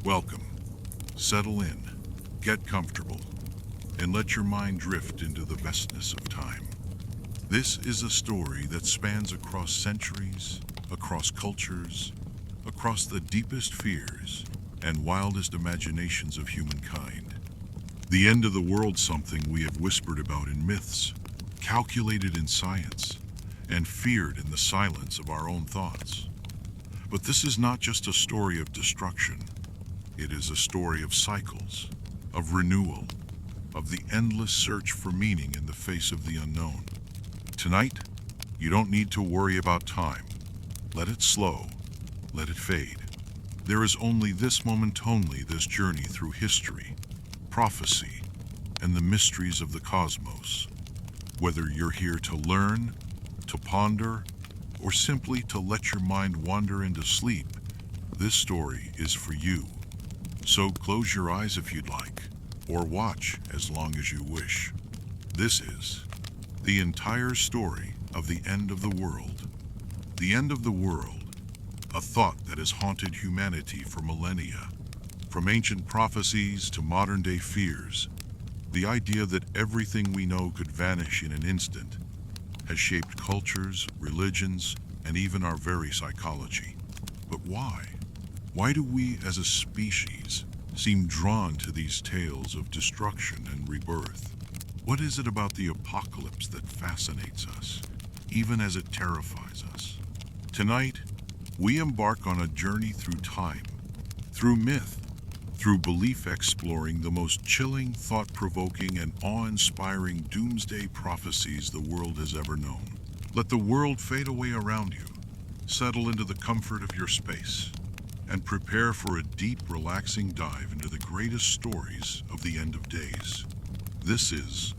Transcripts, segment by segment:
Welcome. Settle in, get comfortable, and let your mind drift into the vastness of time. This is a story that spans across centuries, across cultures, across the deepest fears and wildest imaginations of humankind. The end of the world, something we have whispered about in myths, calculated in science, and feared in the silence of our own thoughts. But this is not just a story of destruction. It is a story of cycles, of renewal, of the endless search for meaning in the face of the unknown. Tonight, you don't need to worry about time. Let it slow, let it fade. There is only this moment, only this journey through history, prophecy, and the mysteries of the cosmos. Whether you're here to learn, to ponder, or simply to let your mind wander into sleep, this story is for you. So close your eyes if you'd like, or watch as long as you wish. This is the entire story of the end of the world. The end of the world, a thought that has haunted humanity for millennia. From ancient prophecies to modern-day fears, the idea that everything we know could vanish in an instant has shaped cultures, religions, and even our very psychology. But why? Why do we as a species seem drawn to these tales of destruction and rebirth? What is it about the apocalypse that fascinates us, even as it terrifies us? Tonight, we embark on a journey through time, through myth, through belief, exploring the most chilling, thought-provoking, and awe-inspiring doomsday prophecies the world has ever known. Let the world fade away around you. Settle into the comfort of your space and prepare for a deep, relaxing dive into the greatest stories of the end of days. This is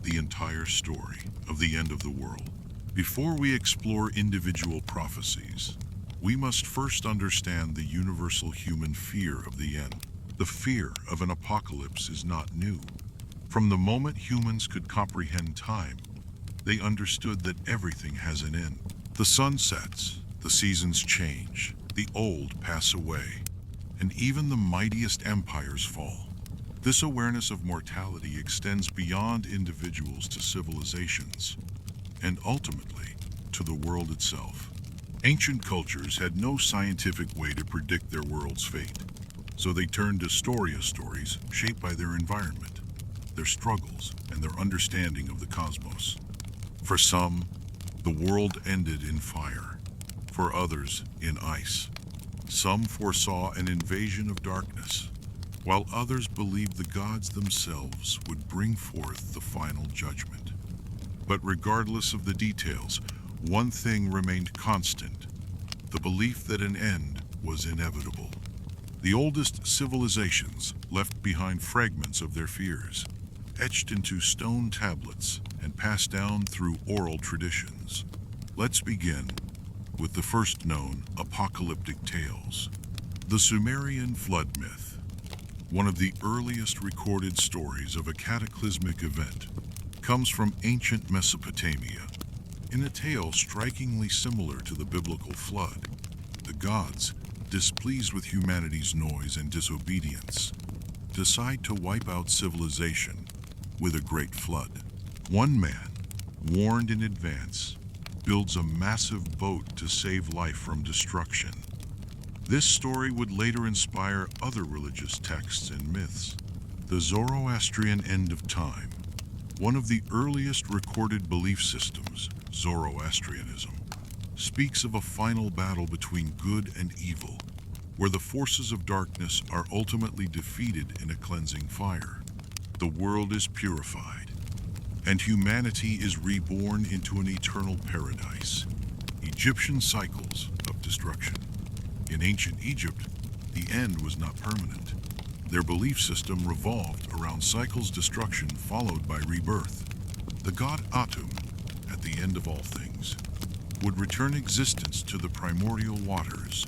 the entire story of the end of the world. Before we explore individual prophecies, we must first understand the universal human fear of the end. The fear of an apocalypse is not new. From the moment humans could comprehend time, they understood that everything has an end. The sun sets, the seasons change, the old pass away, and even the mightiest empires fall. This awareness of mortality extends beyond individuals to civilizations, and ultimately to the world itself. Ancient cultures had no scientific way to predict their world's fate, so they turned to stories shaped by their environment, their struggles, and their understanding of the cosmos. For some, the world ended in fire. For others, in ice. Some foresaw an invasion of darkness, while others believed the gods themselves would bring forth the final judgment. But regardless of the details, one thing remained constant: the belief that an end was inevitable. The oldest civilizations left behind fragments of their fears, etched into stone tablets and passed down through oral traditions. Let's begin with the first known apocalyptic tales. The Sumerian flood myth, one of the earliest recorded stories of a cataclysmic event, comes from ancient Mesopotamia. In a tale strikingly similar to the biblical flood, the gods, displeased with humanity's noise and disobedience, decide to wipe out civilization with a great flood. One man, warned in advance, builds a massive boat to save life from destruction. This story would later inspire other religious texts and myths. The Zoroastrian end of time, one of the earliest recorded belief systems, Zoroastrianism, speaks of a final battle between good and evil, where the forces of darkness are ultimately defeated in a cleansing fire. The world is purified, and humanity is reborn into an eternal paradise. Egyptian cycles of destruction. In ancient Egypt, the end was not permanent. Their belief system revolved around cycles, destruction followed by rebirth. The god Atum, at the end of all things, would return existence to the primordial waters,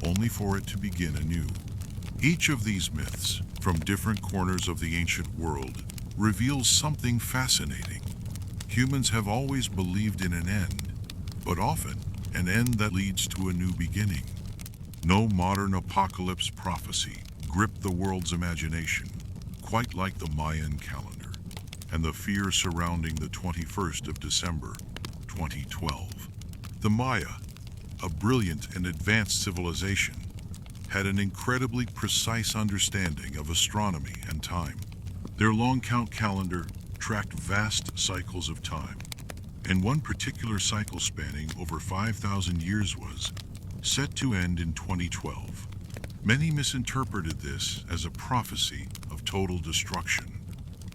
only for it to begin anew. Each of these myths, from different corners of the ancient world, reveals something fascinating. Humans have always believed in an end, but often an end that leads to a new beginning. No modern apocalypse prophecy gripped the world's imagination, quite like the Mayan calendar, and the fear surrounding the 21st of December, 2012. The Maya, a brilliant and advanced civilization, had an incredibly precise understanding of astronomy and time. Their long count calendar tracked vast cycles of time, and one particular cycle spanning over 5,000 years was set to end in 2012. Many misinterpreted this as a prophecy of total destruction.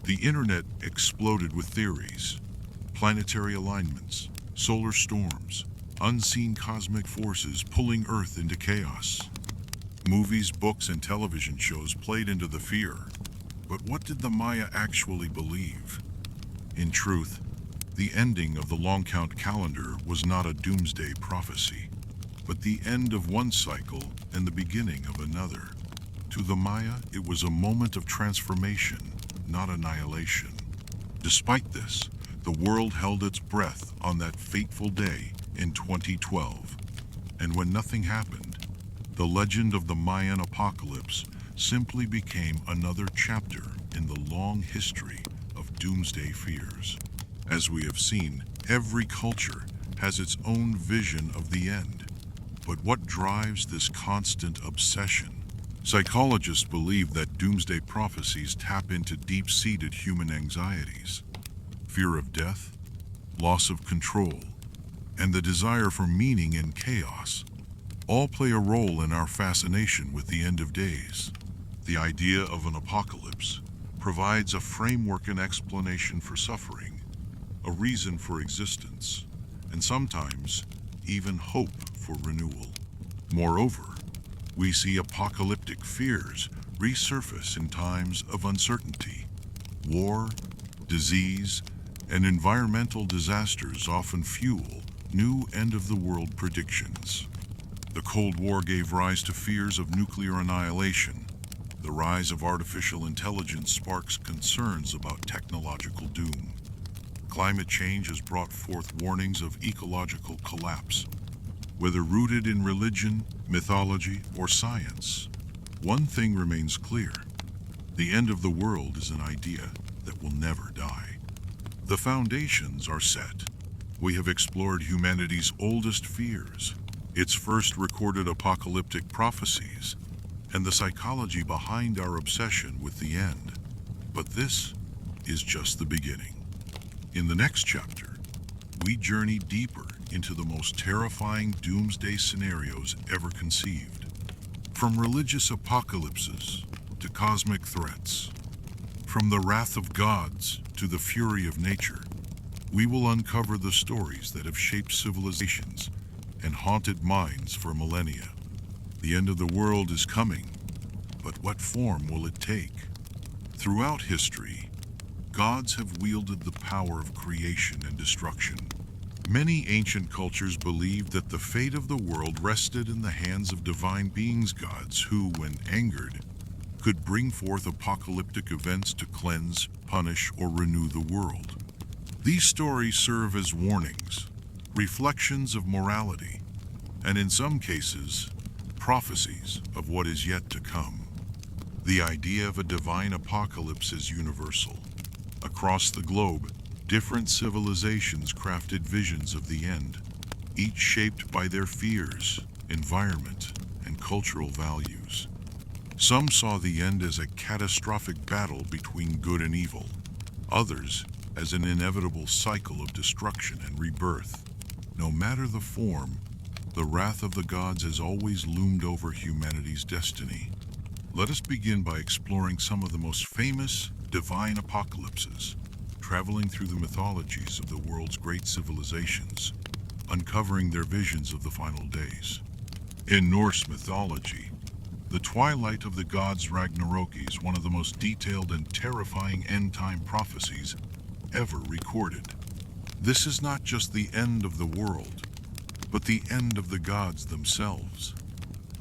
The internet exploded with theories, planetary alignments, solar storms, unseen cosmic forces pulling Earth into chaos. Movies, books, and television shows played into the fear. But what did the Maya actually believe? In truth, the ending of the long count calendar was not a doomsday prophecy, but the end of one cycle and the beginning of another. To the Maya, it was a moment of transformation, not annihilation. Despite this, the world held its breath on that fateful day in 2012. And when nothing happened, the legend of the Mayan apocalypse simply became another chapter in the long history of doomsday fears. As we have seen, every culture has its own vision of the end. But what drives this constant obsession? Psychologists believe that doomsday prophecies tap into deep-seated human anxieties. Fear of death, loss of control, and the desire for meaning and chaos all play a role in our fascination with the end of days. The idea of an apocalypse provides a framework and explanation for suffering, a reason for existence, and sometimes even hope for renewal. Moreover, we see apocalyptic fears resurface in times of uncertainty. War, disease, and environmental disasters often fuel new end-of-the-world predictions. The Cold War gave rise to fears of nuclear annihilation. The rise of artificial intelligence sparks concerns about technological doom. Climate change has brought forth warnings of ecological collapse. Whether rooted in religion, mythology, or science, one thing remains clear. The end of the world is an idea that will never die. The foundations are set. We have explored humanity's oldest fears, its first recorded apocalyptic prophecies, and the psychology behind our obsession with the end. But this is just the beginning. In the next chapter, we journey deeper into the most terrifying doomsday scenarios ever conceived. From religious apocalypses to cosmic threats, from the wrath of gods to the fury of nature, we will uncover the stories that have shaped civilizations and haunted minds for millennia. The end of the world is coming, but what form will it take? Throughout history, gods have wielded the power of creation and destruction. Many ancient cultures believed that the fate of the world rested in the hands of divine beings, gods who, when angered, could bring forth apocalyptic events to cleanse, punish, or renew the world. These stories serve as warnings, reflections of morality, and in some cases, prophecies of what is yet to come. The idea of a divine apocalypse is universal. Across the globe, different civilizations crafted visions of the end, each shaped by their fears, environment, and cultural values. Some saw the end as a catastrophic battle between good and evil, others as an inevitable cycle of destruction and rebirth. No matter the form, the wrath of the gods has always loomed over humanity's destiny. Let us begin by exploring some of the most famous divine apocalypses, traveling through the mythologies of the world's great civilizations, uncovering their visions of the final days. In Norse mythology, the twilight of the gods Ragnarok is one of the most detailed and terrifying end-time prophecies ever recorded. This is not just the end of the world, but the end of the gods themselves.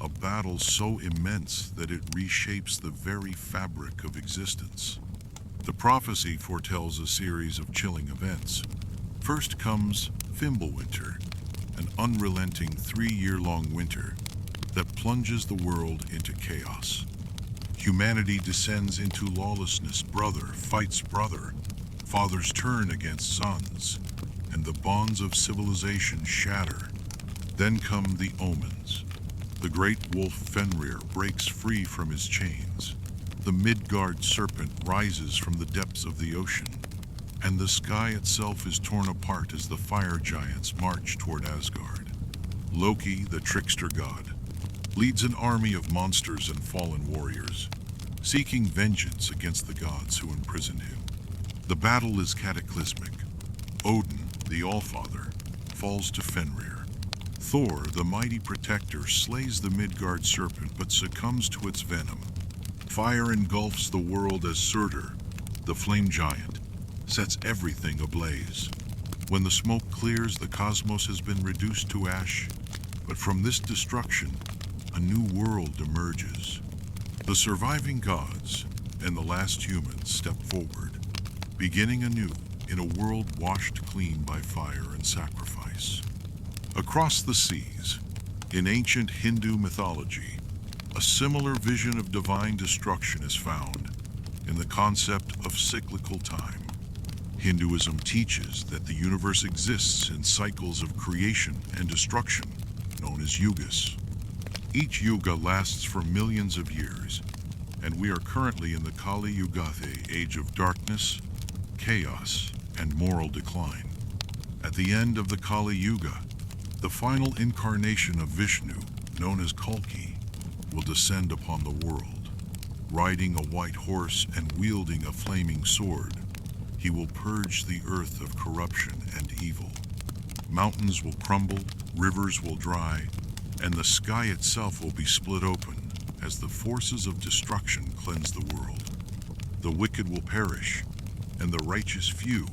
A battle so immense that it reshapes the very fabric of existence. The prophecy foretells a series of chilling events. First comes Fimbulwinter, an unrelenting 3-year-long winter that plunges the world into chaos. Humanity descends into lawlessness. Brother fights brother. Fathers turn against sons, and the bonds of civilization shatter. Then come the omens. The great wolf Fenrir breaks free from his chains. The Midgard serpent rises from the depths of the ocean, and the sky itself is torn apart as the fire giants march toward Asgard. Loki, the trickster god, leads an army of monsters and fallen warriors, seeking vengeance against the gods who imprisoned him. The battle is cataclysmic. Odin, the Allfather, falls to Fenrir. Thor, the mighty protector, slays the Midgard serpent but succumbs to its venom. Fire engulfs the world as Surtur, the flame giant, sets everything ablaze. When the smoke clears, the cosmos has been reduced to ash, but from this destruction, a new world emerges. The surviving gods and the last humans step forward, beginning anew in a world washed clean by fire and sacrifice. Across the seas, in ancient Hindu mythology, a similar vision of divine destruction is found in the concept of cyclical time. Hinduism teaches that the universe exists in cycles of creation and destruction, known as yugas. Each yuga lasts for millions of years, and we are currently in the Kali Yugathe, age of darkness, chaos, and moral decline. At the end of the Kali Yuga, the final incarnation of Vishnu, known as Kalki, will descend upon the world. Riding a white horse and wielding a flaming sword, he will purge the earth of corruption and evil. Mountains will crumble, rivers will dry, and the sky itself will be split open as the forces of destruction cleanse the world. The wicked will perish, and the righteous few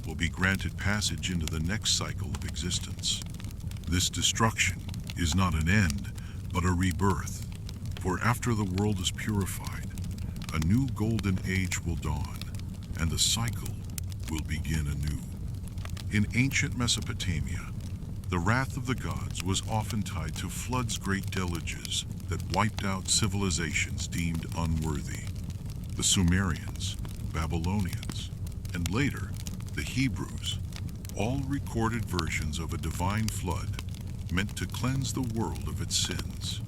will be granted passage into the next cycle of existence. This destruction is not an end, but a rebirth, for after the world is purified, a new golden age will dawn, and the cycle will begin anew. In ancient Mesopotamia, the wrath of the gods was often tied to floods, great deluges that wiped out civilizations deemed unworthy. The Sumerians, Babylonians, and later the Hebrews all recorded versions of a divine flood meant to cleanse the world of its sins.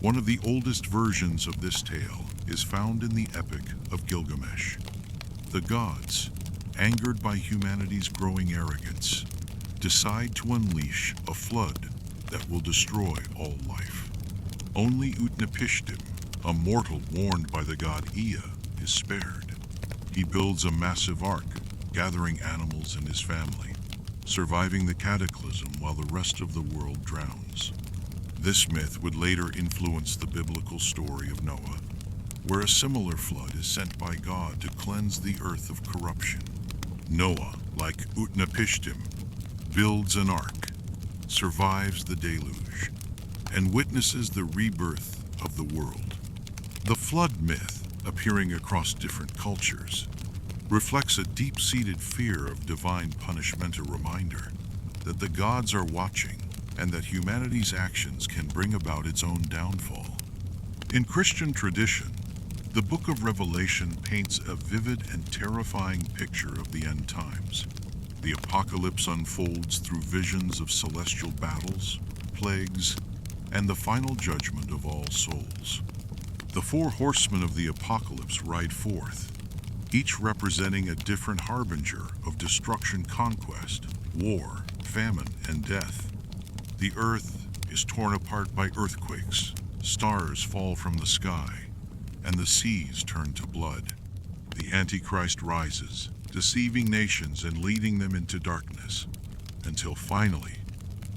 One of the oldest versions of this tale is found in the Epic of Gilgamesh. The gods, angered by humanity's growing arrogance, decide to unleash a flood that will destroy all life. Only Utnapishtim, a mortal warned by the god Ea, is spared. He builds a massive ark, gathering animals and his family, surviving the cataclysm while the rest of the world drowns. This myth would later influence the biblical story of Noah, where a similar flood is sent by God to cleanse the earth of corruption. Noah, like Utnapishtim, builds an ark, survives the deluge, and witnesses the rebirth of the world. The flood myth, appearing across different cultures, reflects a deep-seated fear of divine punishment, a reminder that the gods are watching and that humanity's actions can bring about its own downfall. In Christian tradition, the Book of Revelation paints a vivid and terrifying picture of the end times. The apocalypse unfolds through visions of celestial battles, plagues, and the final judgment of all souls. The four horsemen of the apocalypse ride forth, each representing a different harbinger of destruction, conquest, war, famine, and death. The earth is torn apart by earthquakes, stars fall from the sky, and the seas turn to blood. The Antichrist rises, deceiving nations and leading them into darkness, until finally,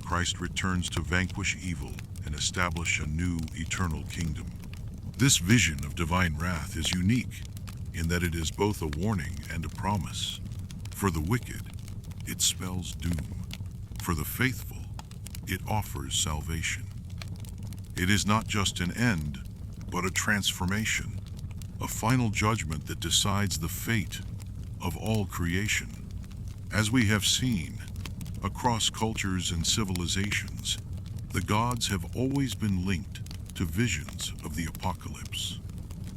Christ returns to vanquish evil and establish a new eternal kingdom. This vision of divine wrath is unique in that it is both a warning and a promise. For the wicked, it spells doom. For the faithful, it offers salvation. It is not just an end, but a transformation, a final judgment that decides the fate of all creation. As we have seen, across cultures and civilizations, the gods have always been linked to visions of the apocalypse.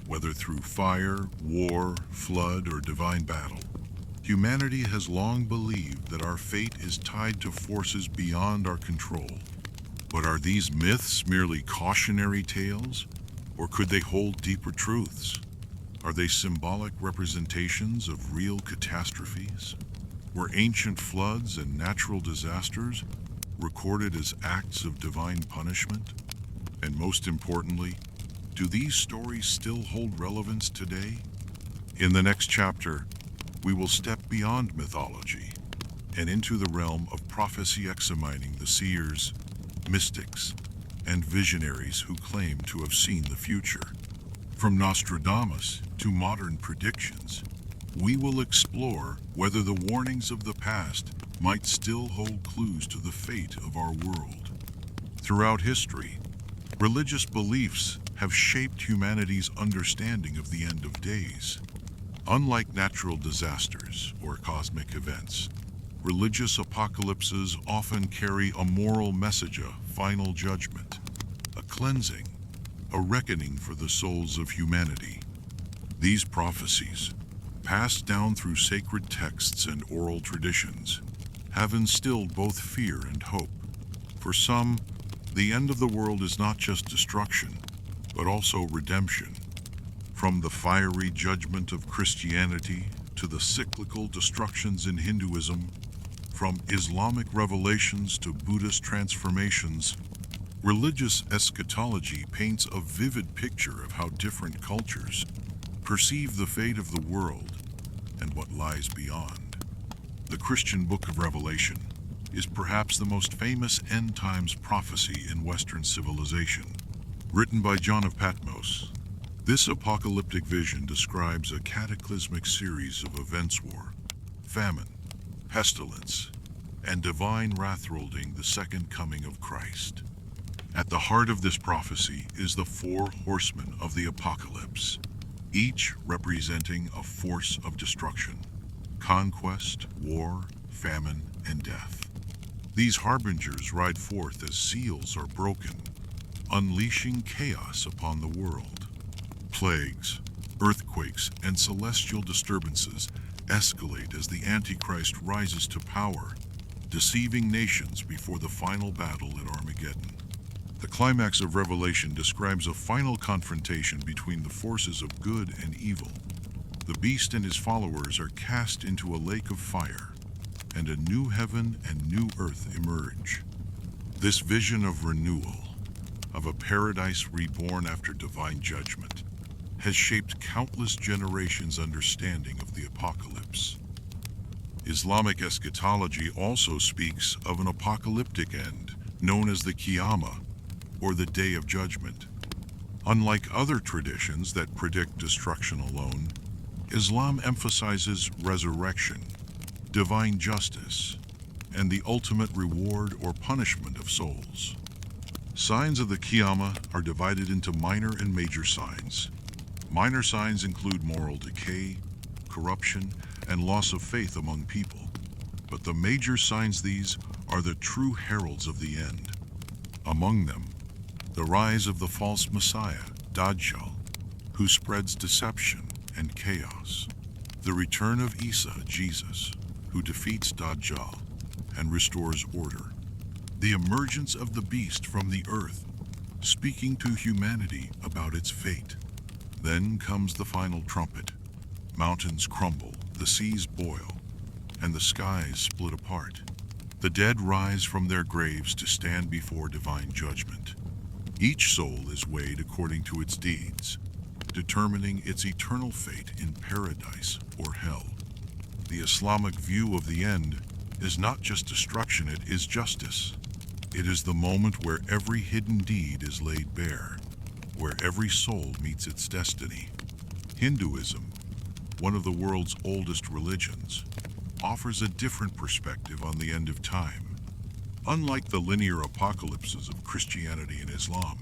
Whether through fire, war, flood, or divine battle, humanity has long believed that our fate is tied to forces beyond our control. But are these myths merely cautionary tales, or could they hold deeper truths? Are they symbolic representations of real catastrophes? Were ancient floods and natural disasters recorded as acts of divine punishment? And most importantly, do these stories still hold relevance today? In the next chapter, we will step beyond mythology and into the realm of prophecy, examining the seers, mystics, and visionaries who claim to have seen the future. From Nostradamus to modern predictions, we will explore whether the warnings of the past might still hold clues to the fate of our world. Throughout history, religious beliefs have shaped humanity's understanding of the end of days. Unlike natural disasters or cosmic events, religious apocalypses often carry a moral message, a final judgment, a cleansing, a reckoning for the souls of humanity. These prophecies, passed down through sacred texts and oral traditions, have instilled both fear and hope. For some, the end of the world is not just destruction, but also redemption. From the fiery judgment of Christianity to the cyclical destructions in Hinduism, from Islamic revelations to Buddhist transformations, religious eschatology paints a vivid picture of how different cultures perceive the fate of the world and what lies beyond. The Christian Book of Revelation is perhaps the most famous end times prophecy in Western civilization. Written by John of Patmos, this apocalyptic vision describes a cataclysmic series of events: war, famine, pestilence, and divine wrath heralding the second coming of Christ. At the heart of this prophecy is the four horsemen of the apocalypse, each representing a force of destruction: conquest, war, famine, and death. These harbingers ride forth as seals are broken, unleashing chaos upon the world. Plagues, earthquakes, and celestial disturbances escalate as the Antichrist rises to power, deceiving nations before the final battle at Armageddon. The climax of Revelation describes a final confrontation between the forces of good and evil. The beast and his followers are cast into a lake of fire, and a new heaven and new earth emerge. This vision of renewal, of a paradise reborn after divine judgment, has shaped countless generations' understanding of the apocalypse. Islamic eschatology also speaks of an apocalyptic end, known as the Qiyamah, or the Day of Judgment. Unlike other traditions that predict destruction alone, Islam emphasizes resurrection, divine justice, and the ultimate reward or punishment of souls. Signs of the Qiyamah are divided into minor and major signs. Minor signs include moral decay, corruption, and loss of faith among people. But the major signs, these are the true heralds of the end. Among them, the rise of the false Messiah, Dajjal, who spreads deception and chaos. The return of Isa, Jesus, who defeats Dajjal and restores order. The emergence of the beast from the earth, speaking to humanity about its fate. Then comes the final trumpet. Mountains crumble, the seas boil, and the skies split apart. The dead rise from their graves to stand before divine judgment. Each soul is weighed according to its deeds, determining its eternal fate in paradise or hell. The Islamic view of the end is not just destruction, it is justice. It is the moment where every hidden deed is laid bare, where every soul meets its destiny. Hinduism, one of the world's oldest religions, offers a different perspective on the end of time. Unlike the linear apocalypses of Christianity and Islam,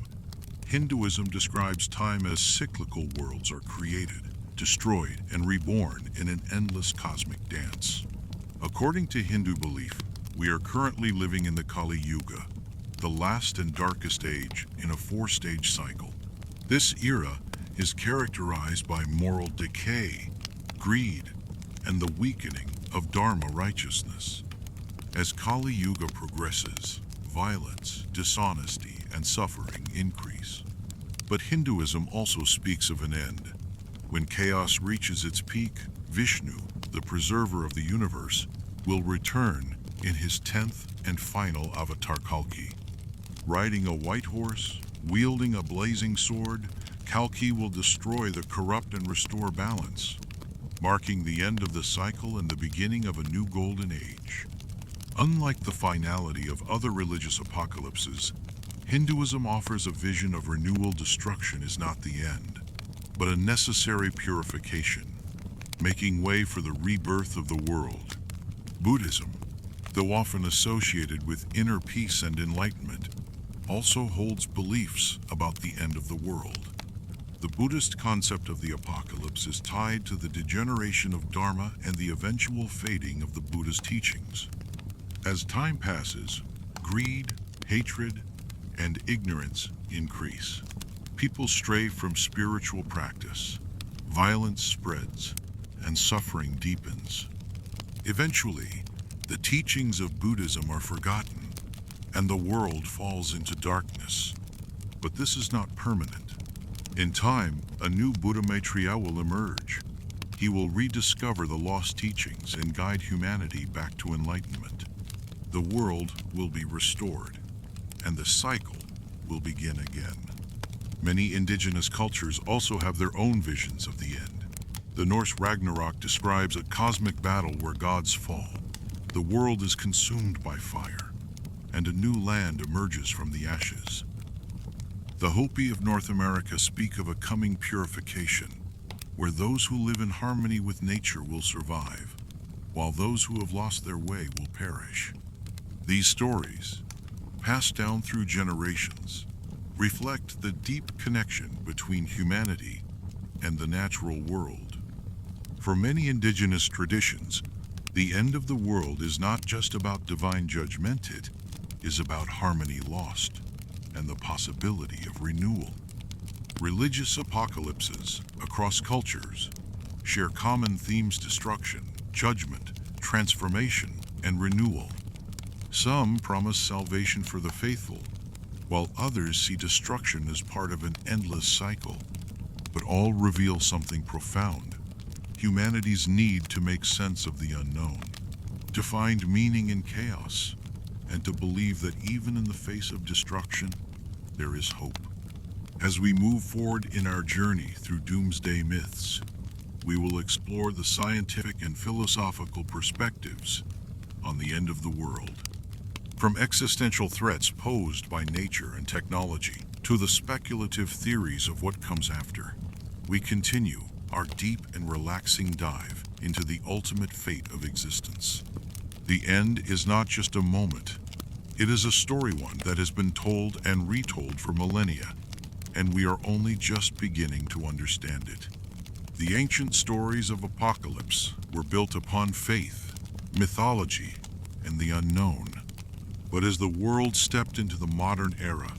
Hinduism describes time as cyclical. Worlds are created, destroyed, and reborn in an endless cosmic dance. According to Hindu belief, we are currently living in the Kali Yuga, the last and darkest age in a four-stage cycle. This era is characterized by moral decay, greed, and the weakening of Dharma righteousness. As Kali Yuga progresses, violence, dishonesty, and suffering increase. But Hinduism also speaks of an end. When chaos reaches its peak, Vishnu, the preserver of the universe, will return in his 10th and final avatar Kalki. Riding a white horse, wielding a blazing sword, Kalki will destroy the corrupt and restore balance, marking the end of the cycle and the beginning of a new golden age. Unlike the finality of other religious apocalypses, Hinduism offers a vision of renewal. Destruction is not the end, but a necessary purification, making way for the rebirth of the world. Buddhism, though often associated with inner peace and enlightenment, also holds beliefs about the end of the world. The Buddhist concept of the apocalypse is tied to the degeneration of Dharma and the eventual fading of the Buddha's teachings. As time passes, greed, hatred, and ignorance increase. People stray from spiritual practice, violence spreads, and suffering deepens. Eventually, the teachings of Buddhism are forgotten, and the world falls into darkness. But this is not permanent. In time, a new Buddha Maitreya will emerge. He will rediscover the lost teachings and guide humanity back to enlightenment. The world will be restored, and the cycle will begin again. Many indigenous cultures also have their own visions of the end. The Norse Ragnarok describes a cosmic battle where gods fall. The world is consumed by fire, and a new land emerges from the ashes. The Hopi of North America speak of a coming purification, where those who live in harmony with nature will survive, while those who have lost their way will perish. These stories, passed down through generations, reflect the deep connection between humanity and the natural world. For many indigenous traditions, the end of the world is not just about divine judgment, it is about harmony lost and the possibility of renewal. Religious apocalypses across cultures share common themes: destruction, judgment, transformation, and renewal. Some promise salvation for the faithful, while others see destruction as part of an endless cycle. But all reveal something profound: humanity's need to make sense of the unknown, to find meaning in chaos, and to believe that even in the face of destruction, there is hope. As we move forward in our journey through Doomsday Myths, we will explore the scientific and philosophical perspectives on the end of the world. From existential threats posed by nature and technology to the speculative theories of what comes after, we continue our deep and relaxing dive into the ultimate fate of existence. The end is not just a moment. It is a story, one that has been told and retold for millennia, and we are only just beginning to understand it. The ancient stories of apocalypse were built upon faith, mythology, and the unknown. But as the world stepped into the modern era,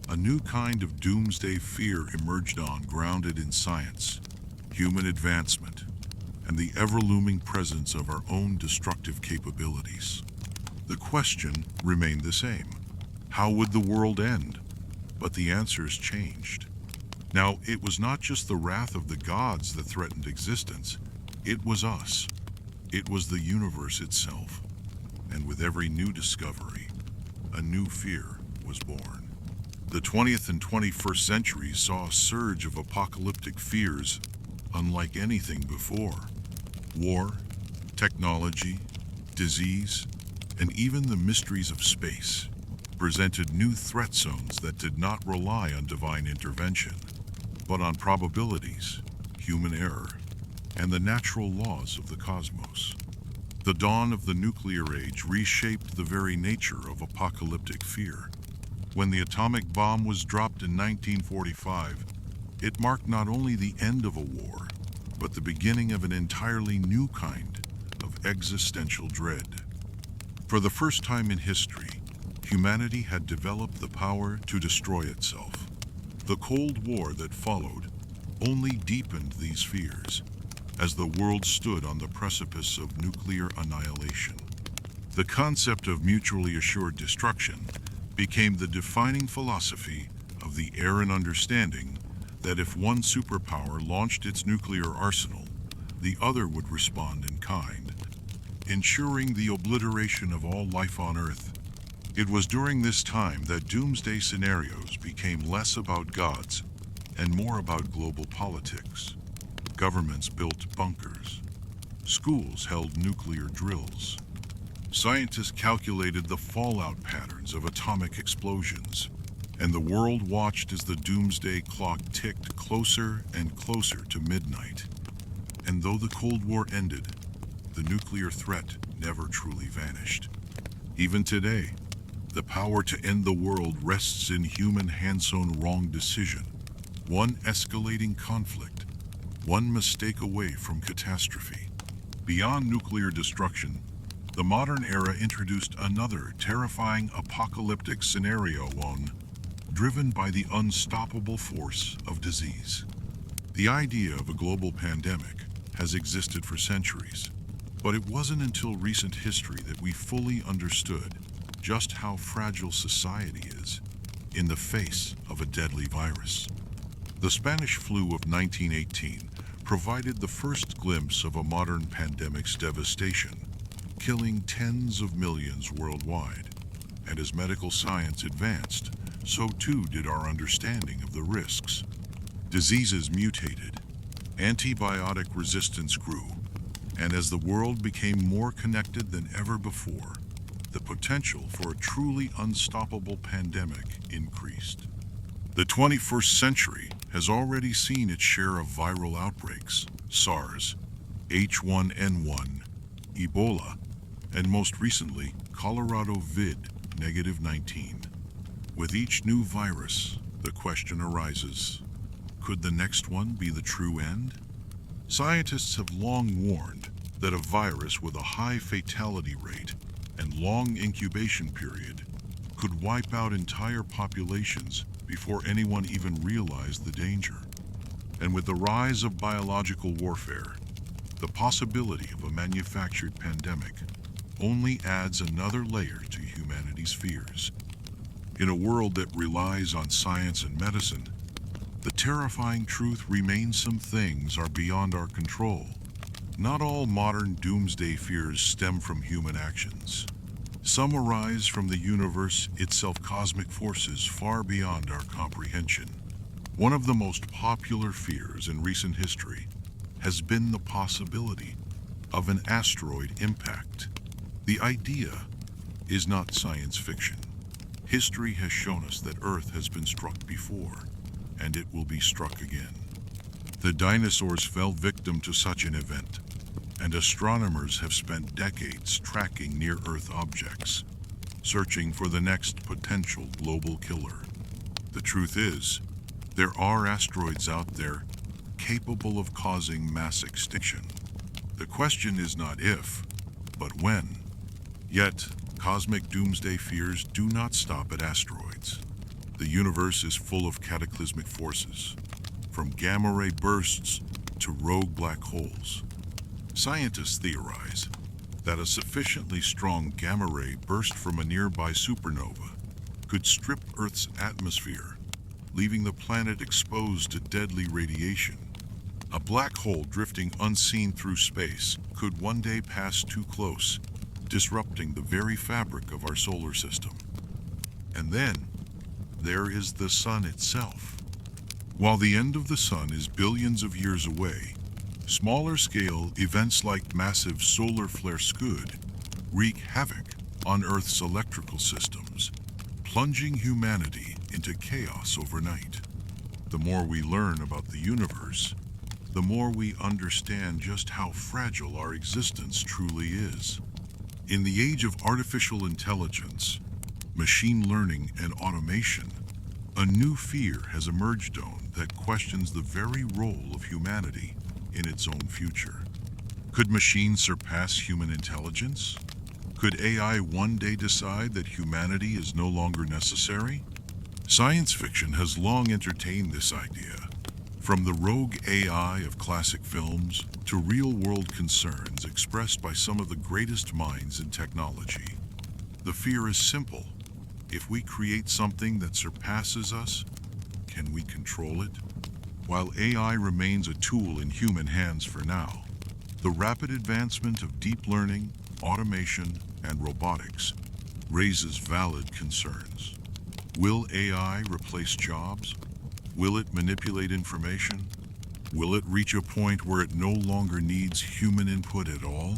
a new kind of doomsday fear emerged, grounded in science, human advancement, and the ever-looming presence of our own destructive capabilities. The question remained the same: how would the world end? But the answers changed. Now, it was not just the wrath of the gods that threatened existence, it was us. It was the universe itself. And with every new discovery, a new fear was born. The 20th and 21st centuries saw a surge of apocalyptic fears unlike anything before. War, technology, disease, and even the mysteries of space presented new threat zones that did not rely on divine intervention, but on probabilities, human error, and the natural laws of the cosmos. The dawn of the nuclear age reshaped the very nature of apocalyptic fear. When the atomic bomb was dropped in 1945, it marked not only the end of a war, but the beginning of an entirely new kind of existential dread. For the first time in history, humanity had developed the power to destroy itself. The Cold War that followed only deepened these fears as the world stood on the precipice of nuclear annihilation. The concept of mutually assured destruction became the defining philosophy of the era, an understanding that if one superpower launched its nuclear arsenal, the other would respond in kind, ensuring the obliteration of all life on Earth. It was during this time that doomsday scenarios became less about gods and more about global politics. Governments built bunkers. Schools held nuclear drills. Scientists calculated the fallout patterns of atomic explosions, and the world watched as the doomsday clock ticked closer and closer to midnight. And though the Cold War ended, the nuclear threat never truly vanished. Even today, the power to end the world rests in human hand-sewn wrong decision, one escalating conflict, one mistake away from catastrophe. Beyond nuclear destruction, the modern era introduced another terrifying apocalyptic scenario, one driven by the unstoppable force of disease. The idea of a global pandemic has existed for centuries, but it wasn't until recent history that we fully understood just how fragile society is in the face of a deadly virus. The Spanish flu of 1918 provided the first glimpse of a modern pandemic's devastation, killing tens of millions worldwide. And as medical science advanced, so too did our understanding of the risks. Diseases mutated, antibiotic resistance grew, and as the world became more connected than ever before, the potential for a truly unstoppable pandemic increased. The 21st century has already seen its share of viral outbreaks: SARS, H1N1, Ebola, and most recently, Colorado Vid-19. With each new virus, the question arises, could the next one be the true end? Scientists have long warned that a virus with a high fatality rate and long incubation period could wipe out entire populations before anyone even realized the danger. And with the rise of biological warfare, the possibility of a manufactured pandemic only adds another layer to humanity's fears. In a world that relies on science and medicine, the terrifying truth remains some things are beyond our control. Not all modern doomsday fears stem from human actions. Some arise from the universe itself, cosmic forces far beyond our comprehension. One of the most popular fears in recent history has been the possibility of an asteroid impact. The idea is not science fiction. History has shown us that Earth has been struck before, and it will be struck again. The dinosaurs fell victim to such an event, and astronomers have spent decades tracking near-Earth objects, searching for the next potential global killer. The truth is, there are asteroids out there capable of causing mass extinction. The question is not if, but when. Yet, cosmic doomsday fears do not stop at asteroids. The universe is full of cataclysmic forces, from gamma-ray bursts to rogue black holes. Scientists theorize that a sufficiently strong gamma-ray burst from a nearby supernova could strip Earth's atmosphere, leaving the planet exposed to deadly radiation. A black hole drifting unseen through space could one day pass too close, disrupting the very fabric of our solar system. And then, there is the sun itself. While the end of the sun is billions of years away, smaller-scale events like massive solar flares could wreak havoc on Earth's electrical systems, plunging humanity into chaos overnight. The more we learn about the universe, the more we understand just how fragile our existence truly is. In the age of artificial intelligence, machine learning, and automation, a new fear has emerged that questions the very role of humanity in its own future. Could machines surpass human intelligence? Could AI one day decide that humanity is no longer necessary? Science fiction has long entertained this idea. From the rogue AI of classic films to real-world concerns expressed by some of the greatest minds in technology, the fear is simple. If we create something that surpasses us, can we control it? While AI remains a tool in human hands for now, the rapid advancement of deep learning, automation, and robotics raises valid concerns. Will AI replace jobs? Will it manipulate information? Will it reach a point where it no longer needs human input at all?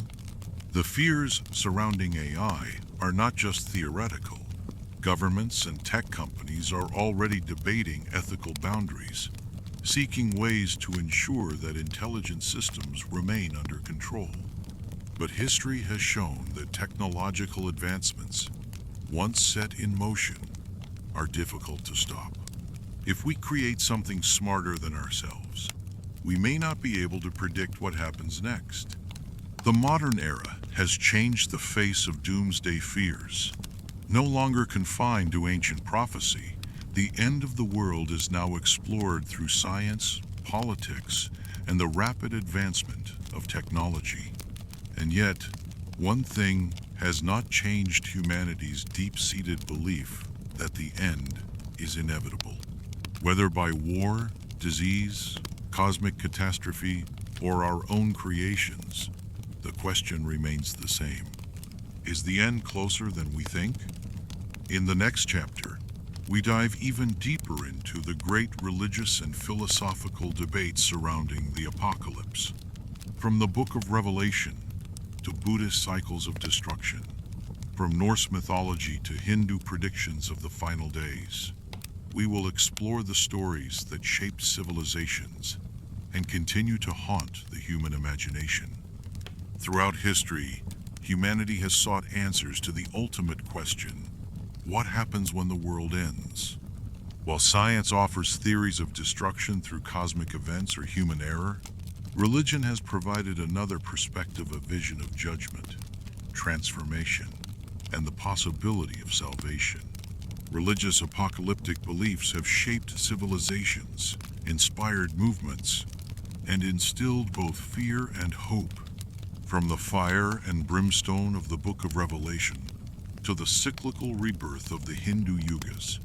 The fears surrounding AI are not just theoretical. Governments and tech companies are already debating ethical boundaries, seeking ways to ensure that intelligent systems remain under control. But history has shown that technological advancements, once set in motion, are difficult to stop. If we create something smarter than ourselves, we may not be able to predict what happens next. The modern era has changed the face of doomsday fears. No longer confined to ancient prophecy, the end of the world is now explored through science, politics, and the rapid advancement of technology. And yet, one thing has not changed humanity's deep-seated belief that the end is inevitable. Whether by war, disease, cosmic catastrophe, or our own creations, the question remains the same. Is the end closer than we think? In the next chapter, we dive even deeper into the great religious and philosophical debates surrounding the apocalypse. From the Book of Revelation to Buddhist cycles of destruction, from Norse mythology to Hindu predictions of the final days, we will explore the stories that shaped civilizations and continue to haunt the human imagination. Throughout history, humanity has sought answers to the ultimate question: what happens when the world ends? While science offers theories of destruction through cosmic events or human error, religion has provided another perspective, a vision of judgment, transformation, and the possibility of salvation. Religious apocalyptic beliefs have shaped civilizations, inspired movements, and instilled both fear and hope. From the fire and brimstone of the Book of Revelation to the cyclical rebirth of the Hindu yugas,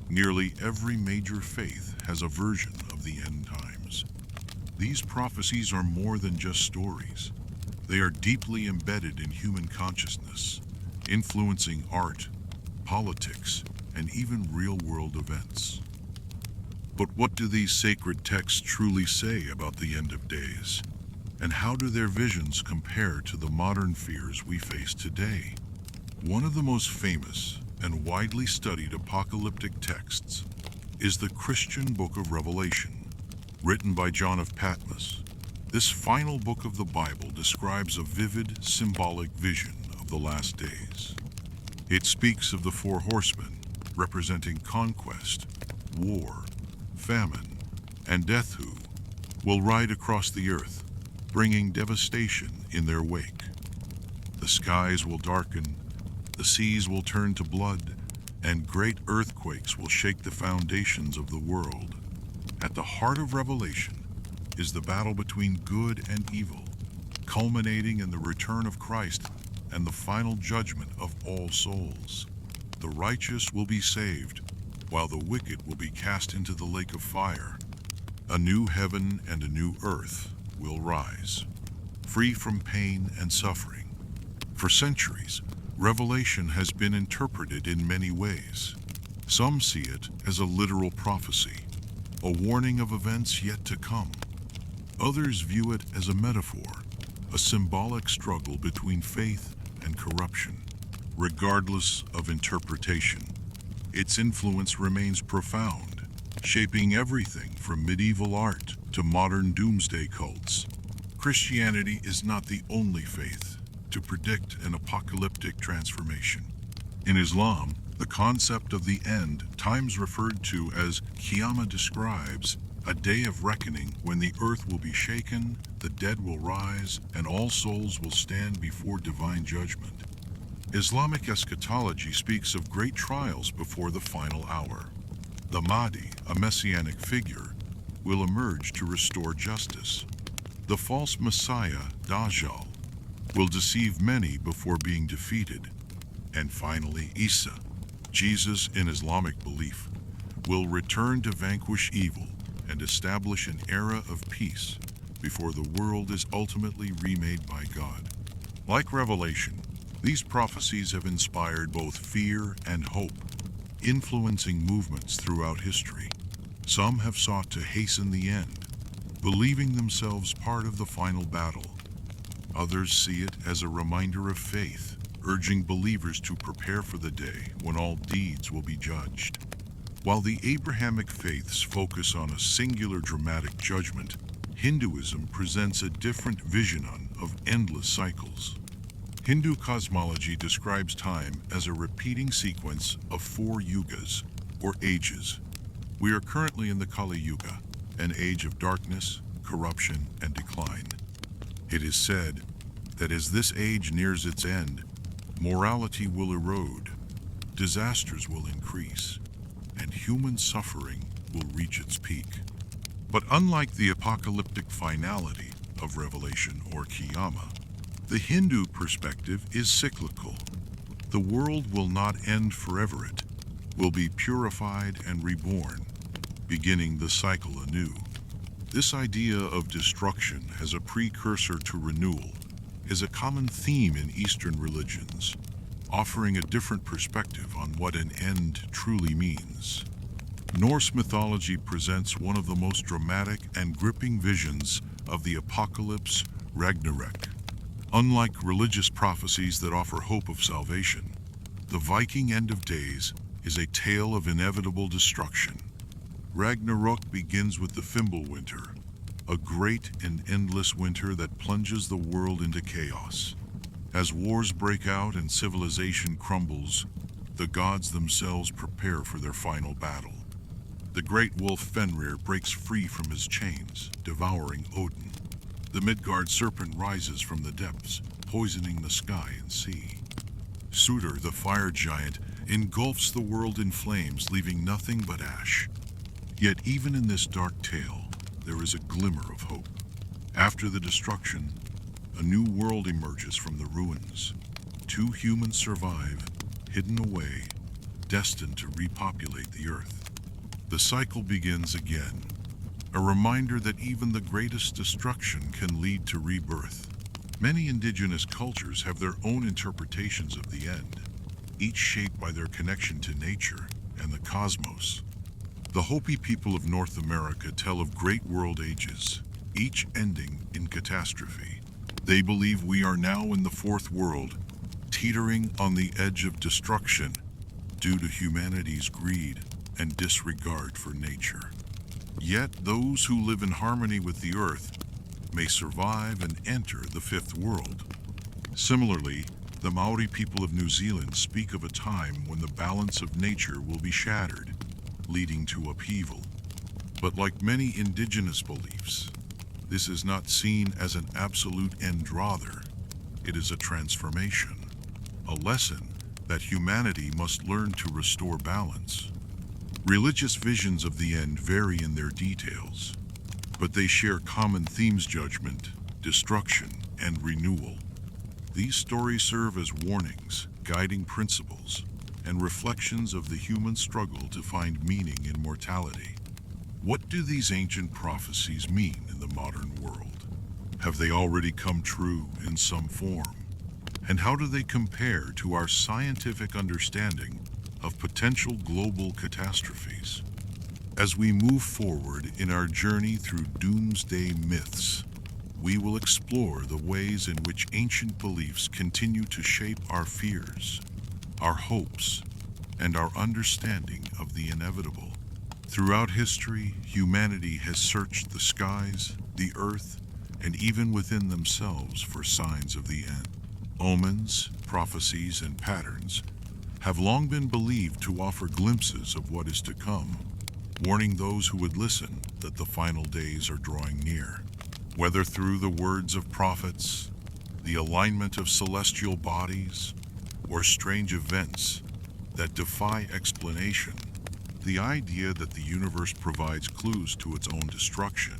nearly every major faith has a version of the end times. These prophecies are more than just stories. They are deeply embedded in human consciousness, influencing art, politics, and even real-world events. But what do these sacred texts truly say about the end of days? And how do their visions compare to the modern fears we face today? One of the most famous and widely studied apocalyptic texts is the Christian Book of Revelation, written by John of Patmos. This final book of the Bible describes a vivid, symbolic vision of the last days. It speaks of the four horsemen, representing conquest, war, famine, and death, who will ride across the earth, bringing devastation in their wake. The skies will darken, the seas will turn to blood, and great earthquakes will shake the foundations of the world. At the heart of Revelation is the battle between good and evil, culminating in the return of Christ and the final judgment of all souls. The righteous will be saved, while the wicked will be cast into the lake of fire. A new heaven and a new earth will rise, free from pain and suffering. For centuries, Revelation has been interpreted in many ways. Some see it as a literal prophecy, a warning of events yet to come. Others view it as a metaphor, a symbolic struggle between faith and corruption. Regardless of interpretation, its influence remains profound, shaping everything from medieval art to modern doomsday cults. Christianity is not the only faith to predict an apocalyptic transformation. In Islam, the concept of the end, times referred to as Qiyamah, describes a day of reckoning when the earth will be shaken, the dead will rise, and all souls will stand before divine judgment. Islamic eschatology speaks of great trials before the final hour. The Mahdi, a messianic figure, will emerge to restore justice. The false Messiah, Dajjal, will deceive many before being defeated. And finally, Isa, Jesus in Islamic belief, will return to vanquish evil and establish an era of peace before the world is ultimately remade by God. Like Revelation, these prophecies have inspired both fear and hope, influencing movements throughout history. Some have sought to hasten the end, believing themselves part of the final battle. Others see it as a reminder of faith, urging believers to prepare for the day when all deeds will be judged. While the Abrahamic faiths focus on a singular dramatic judgment, Hinduism presents a different vision of endless cycles. Hindu cosmology describes time as a repeating sequence of 4 yugas, or ages. We are currently in the Kali Yuga, an age of darkness, corruption, and decline. It is said that as this age nears its end, morality will erode, disasters will increase, and human suffering will reach its peak. But unlike the apocalyptic finality of Revelation or Qiyamah, the Hindu perspective is cyclical. The world will not end forever. It will be purified and reborn, beginning the cycle anew. This idea of destruction as a precursor to renewal is a common theme in Eastern religions, offering a different perspective on what an end truly means. Norse mythology presents one of the most dramatic and gripping visions of the apocalypse, Ragnarok. Unlike religious prophecies that offer hope of salvation, the Viking end of days is a tale of inevitable destruction. Ragnarok begins with the Fimbulwinter, a great and endless winter that plunges the world into chaos. As wars break out and civilization crumbles, the gods themselves prepare for their final battle. The great wolf Fenrir breaks free from his chains, devouring Odin. The Midgard serpent rises from the depths, poisoning the sky and sea. Surtur, the fire giant, engulfs the world in flames, leaving nothing but ash. Yet even in this dark tale, there is a glimmer of hope. After the destruction, a new world emerges from the ruins. 2 humans survive, hidden away, destined to repopulate the earth. The cycle begins again, a reminder that even the greatest destruction can lead to rebirth. Many indigenous cultures have their own interpretations of the end, each shaped by their connection to nature and the cosmos. The Hopi people of North America tell of great world ages, each ending in catastrophe. They believe we are now in the 4th world, teetering on the edge of destruction due to humanity's greed and disregard for nature. Yet those who live in harmony with the earth may survive and enter the 5th world. Similarly, the Maori people of New Zealand speak of a time when the balance of nature will be shattered, leading to upheaval. But like many indigenous beliefs, this is not seen as an absolute end, rather, it is a transformation, a lesson that humanity must learn to restore balance. Religious visions of the end vary in their details, but they share common themes: judgment, destruction, and renewal. These stories serve as warnings, guiding principles, and reflections of the human struggle to find meaning in mortality. What do these ancient prophecies mean in the modern world? Have they already come true in some form? And how do they compare to our scientific understanding of potential global catastrophes? As we move forward in our journey through Doomsday Myths, we will explore the ways in which ancient beliefs continue to shape our fears, our hopes, and our understanding of the inevitable. Throughout history, humanity has searched the skies, the earth, and even within themselves for signs of the end. Omens, prophecies, and patterns have long been believed to offer glimpses of what is to come, warning those who would listen that the final days are drawing near. Whether through the words of prophets, the alignment of celestial bodies, or strange events that defy explanation, The idea that the universe provides clues to its own destruction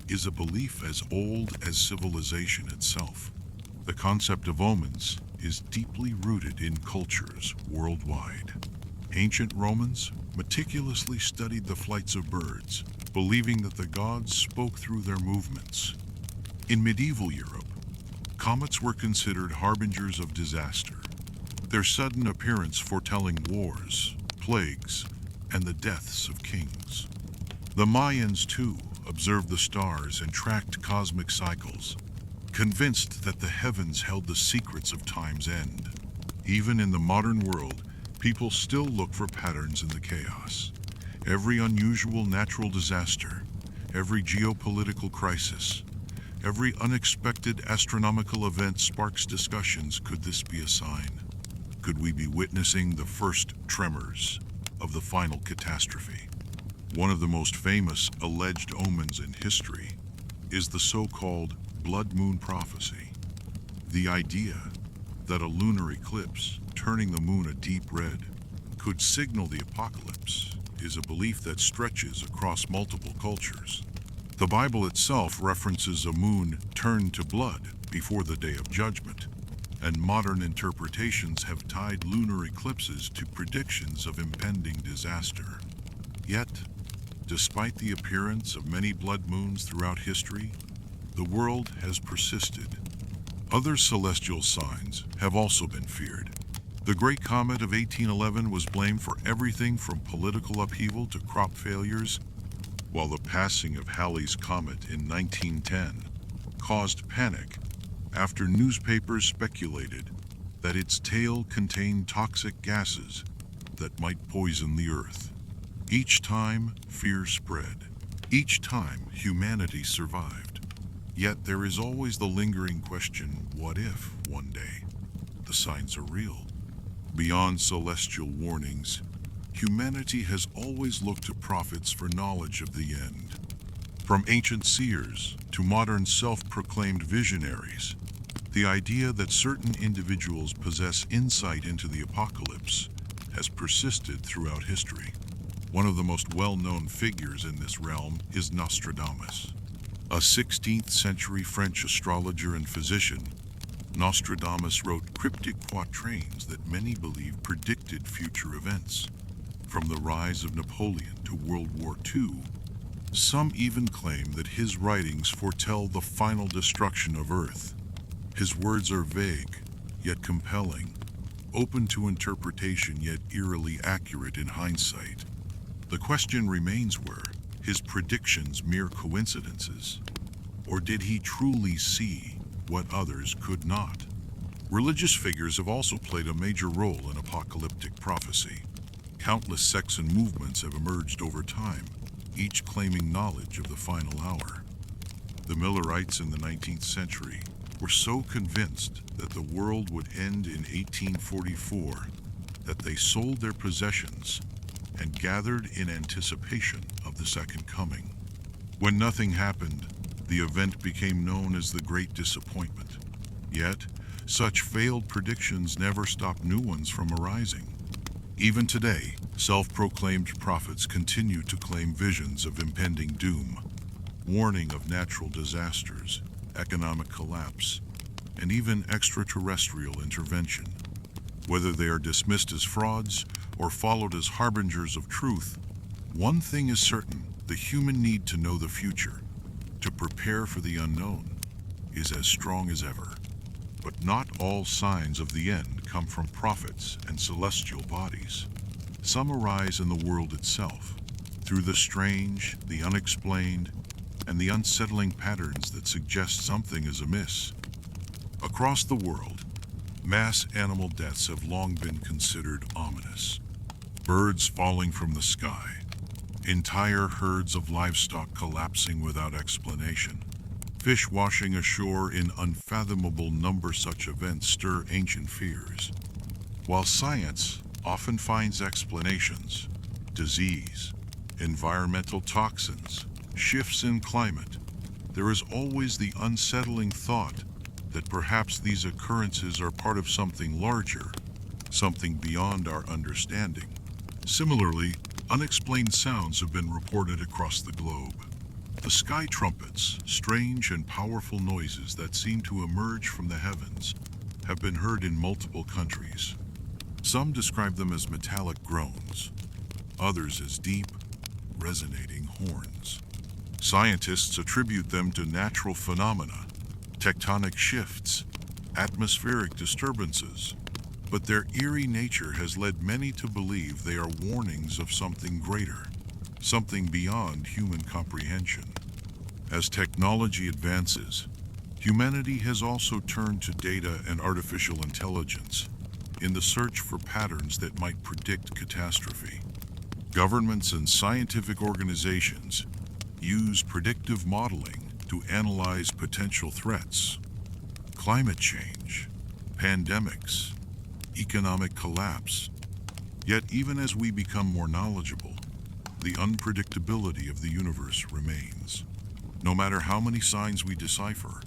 is a belief as old as civilization itself. The concept of omens is deeply rooted in cultures worldwide. Ancient Romans meticulously studied the flights of birds, believing that the gods spoke through their movements. In medieval Europe, comets were considered harbingers of disaster, their sudden appearance foretelling wars, plagues, and the deaths of kings. The Mayans, too, observed the stars and tracked cosmic cycles, convinced that the heavens held the secrets of time's end. Even in the modern world, people still look for patterns in the chaos. Every unusual natural disaster, every geopolitical crisis, every unexpected astronomical event sparks discussions. Could this be a sign? Could we be witnessing the first tremors of the final catastrophe? One of the most famous alleged omens in history is the so-called blood moon prophecy. The idea that a lunar eclipse, turning the moon a deep red, could signal the apocalypse is a belief that stretches across multiple cultures. The Bible itself references a moon turned to blood before the Day of Judgment, and modern interpretations have tied lunar eclipses to predictions of impending disaster. Yet, despite the appearance of many blood moons throughout history, the world has persisted. Other celestial signs have also been feared. The Great Comet of 1811 was blamed for everything from political upheaval to crop failures, while the passing of Halley's Comet in 1910 caused panic after newspapers speculated that its tail contained toxic gases that might poison the Earth. Each time, fear spread. Each time, humanity survived. Yet there is always the lingering question, what if, one day, the signs are real? Beyond celestial warnings, humanity has always looked to prophets for knowledge of the end. From ancient seers to modern self-proclaimed visionaries, the idea that certain individuals possess insight into the apocalypse has persisted throughout history. One of the most well-known figures in this realm is Nostradamus. A 16th century French astrologer and physician, Nostradamus wrote cryptic quatrains that many believe predicted future events. From the rise of Napoleon to World War II, some even claim that his writings foretell the final destruction of Earth. His words are vague, yet compelling, open to interpretation yet eerily accurate in hindsight. The question remains, were his predictions mere coincidences, or did he truly see what others could not? Religious figures have also played a major role in apocalyptic prophecy. Countless sects and movements have emerged over time, each claiming knowledge of the final hour. The Millerites in the 19th century were so convinced that the world would end in 1844 that they sold their possessions and gathered in anticipation of the Second Coming. When nothing happened, the event became known as the Great Disappointment. Yet, such failed predictions never stopped new ones from arising. Even today, self-proclaimed prophets continue to claim visions of impending doom, warning of natural disasters, economic collapse, and even extraterrestrial intervention. Whether they are dismissed as frauds or followed as harbingers of truth, one thing is certain: the human need to know the future, to prepare for the unknown, is as strong as ever. But not all signs of the end come from prophets and celestial bodies. Some arise in the world itself, through the strange, the unexplained, and the unsettling patterns that suggest something is amiss. Across the world, mass animal deaths have long been considered ominous. Birds falling from the sky, entire herds of livestock collapsing without explanation, fish washing ashore in unfathomable number. Such events stir ancient fears. While science often finds explanations, disease, environmental toxins, shifts in climate, there is always the unsettling thought that perhaps these occurrences are part of something larger, something beyond our understanding. Similarly, Unexplained sounds have been reported across the globe. The sky trumpets, strange and powerful noises that seem to emerge from the heavens, have been heard in multiple countries. Some describe them as metallic groans, others as deep, resonating horns. Scientists attribute them to natural phenomena, tectonic shifts, atmospheric disturbances, but their eerie nature has led many to believe they are warnings of something greater, something beyond human comprehension. As technology advances, humanity has also turned to data and artificial intelligence in the search for patterns that might predict catastrophe. Governments and scientific organizations use predictive modeling to analyze potential threats, climate change, pandemics, economic collapse. Yet even as we become more knowledgeable, the unpredictability of the universe remains. No matter how many signs we decipher,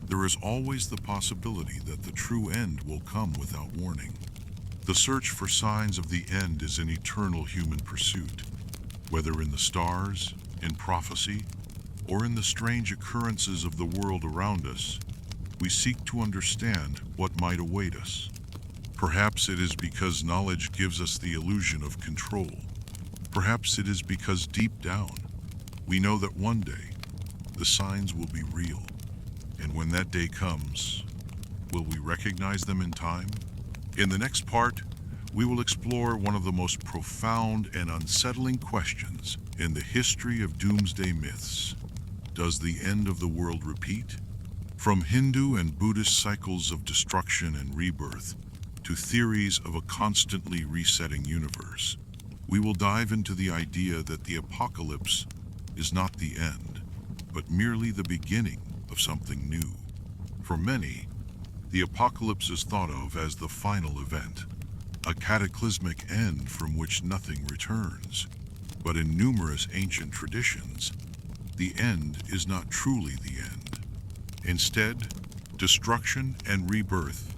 there is always the possibility that the true end will come without warning. The search for signs of the end is an eternal human pursuit, whether in the stars, in prophecy, or in the strange occurrences of the world around us. We seek to understand what might await us. Perhaps it is because knowledge gives us the illusion of control. Perhaps it is because deep down, we know that one day, the signs will be real. And when that day comes, will we recognize them in time? In the next part, we will explore one of the most profound and unsettling questions in the history of Doomsday Myths. Does the end of the world repeat? From Hindu and Buddhist cycles of destruction and rebirth to theories of a constantly resetting universe, we will dive into the idea that the apocalypse is not the end, but merely the beginning of something new. For many, the apocalypse is thought of as the final event, a cataclysmic end from which nothing returns. But in numerous ancient traditions, the end is not truly the end. Instead, destruction and rebirth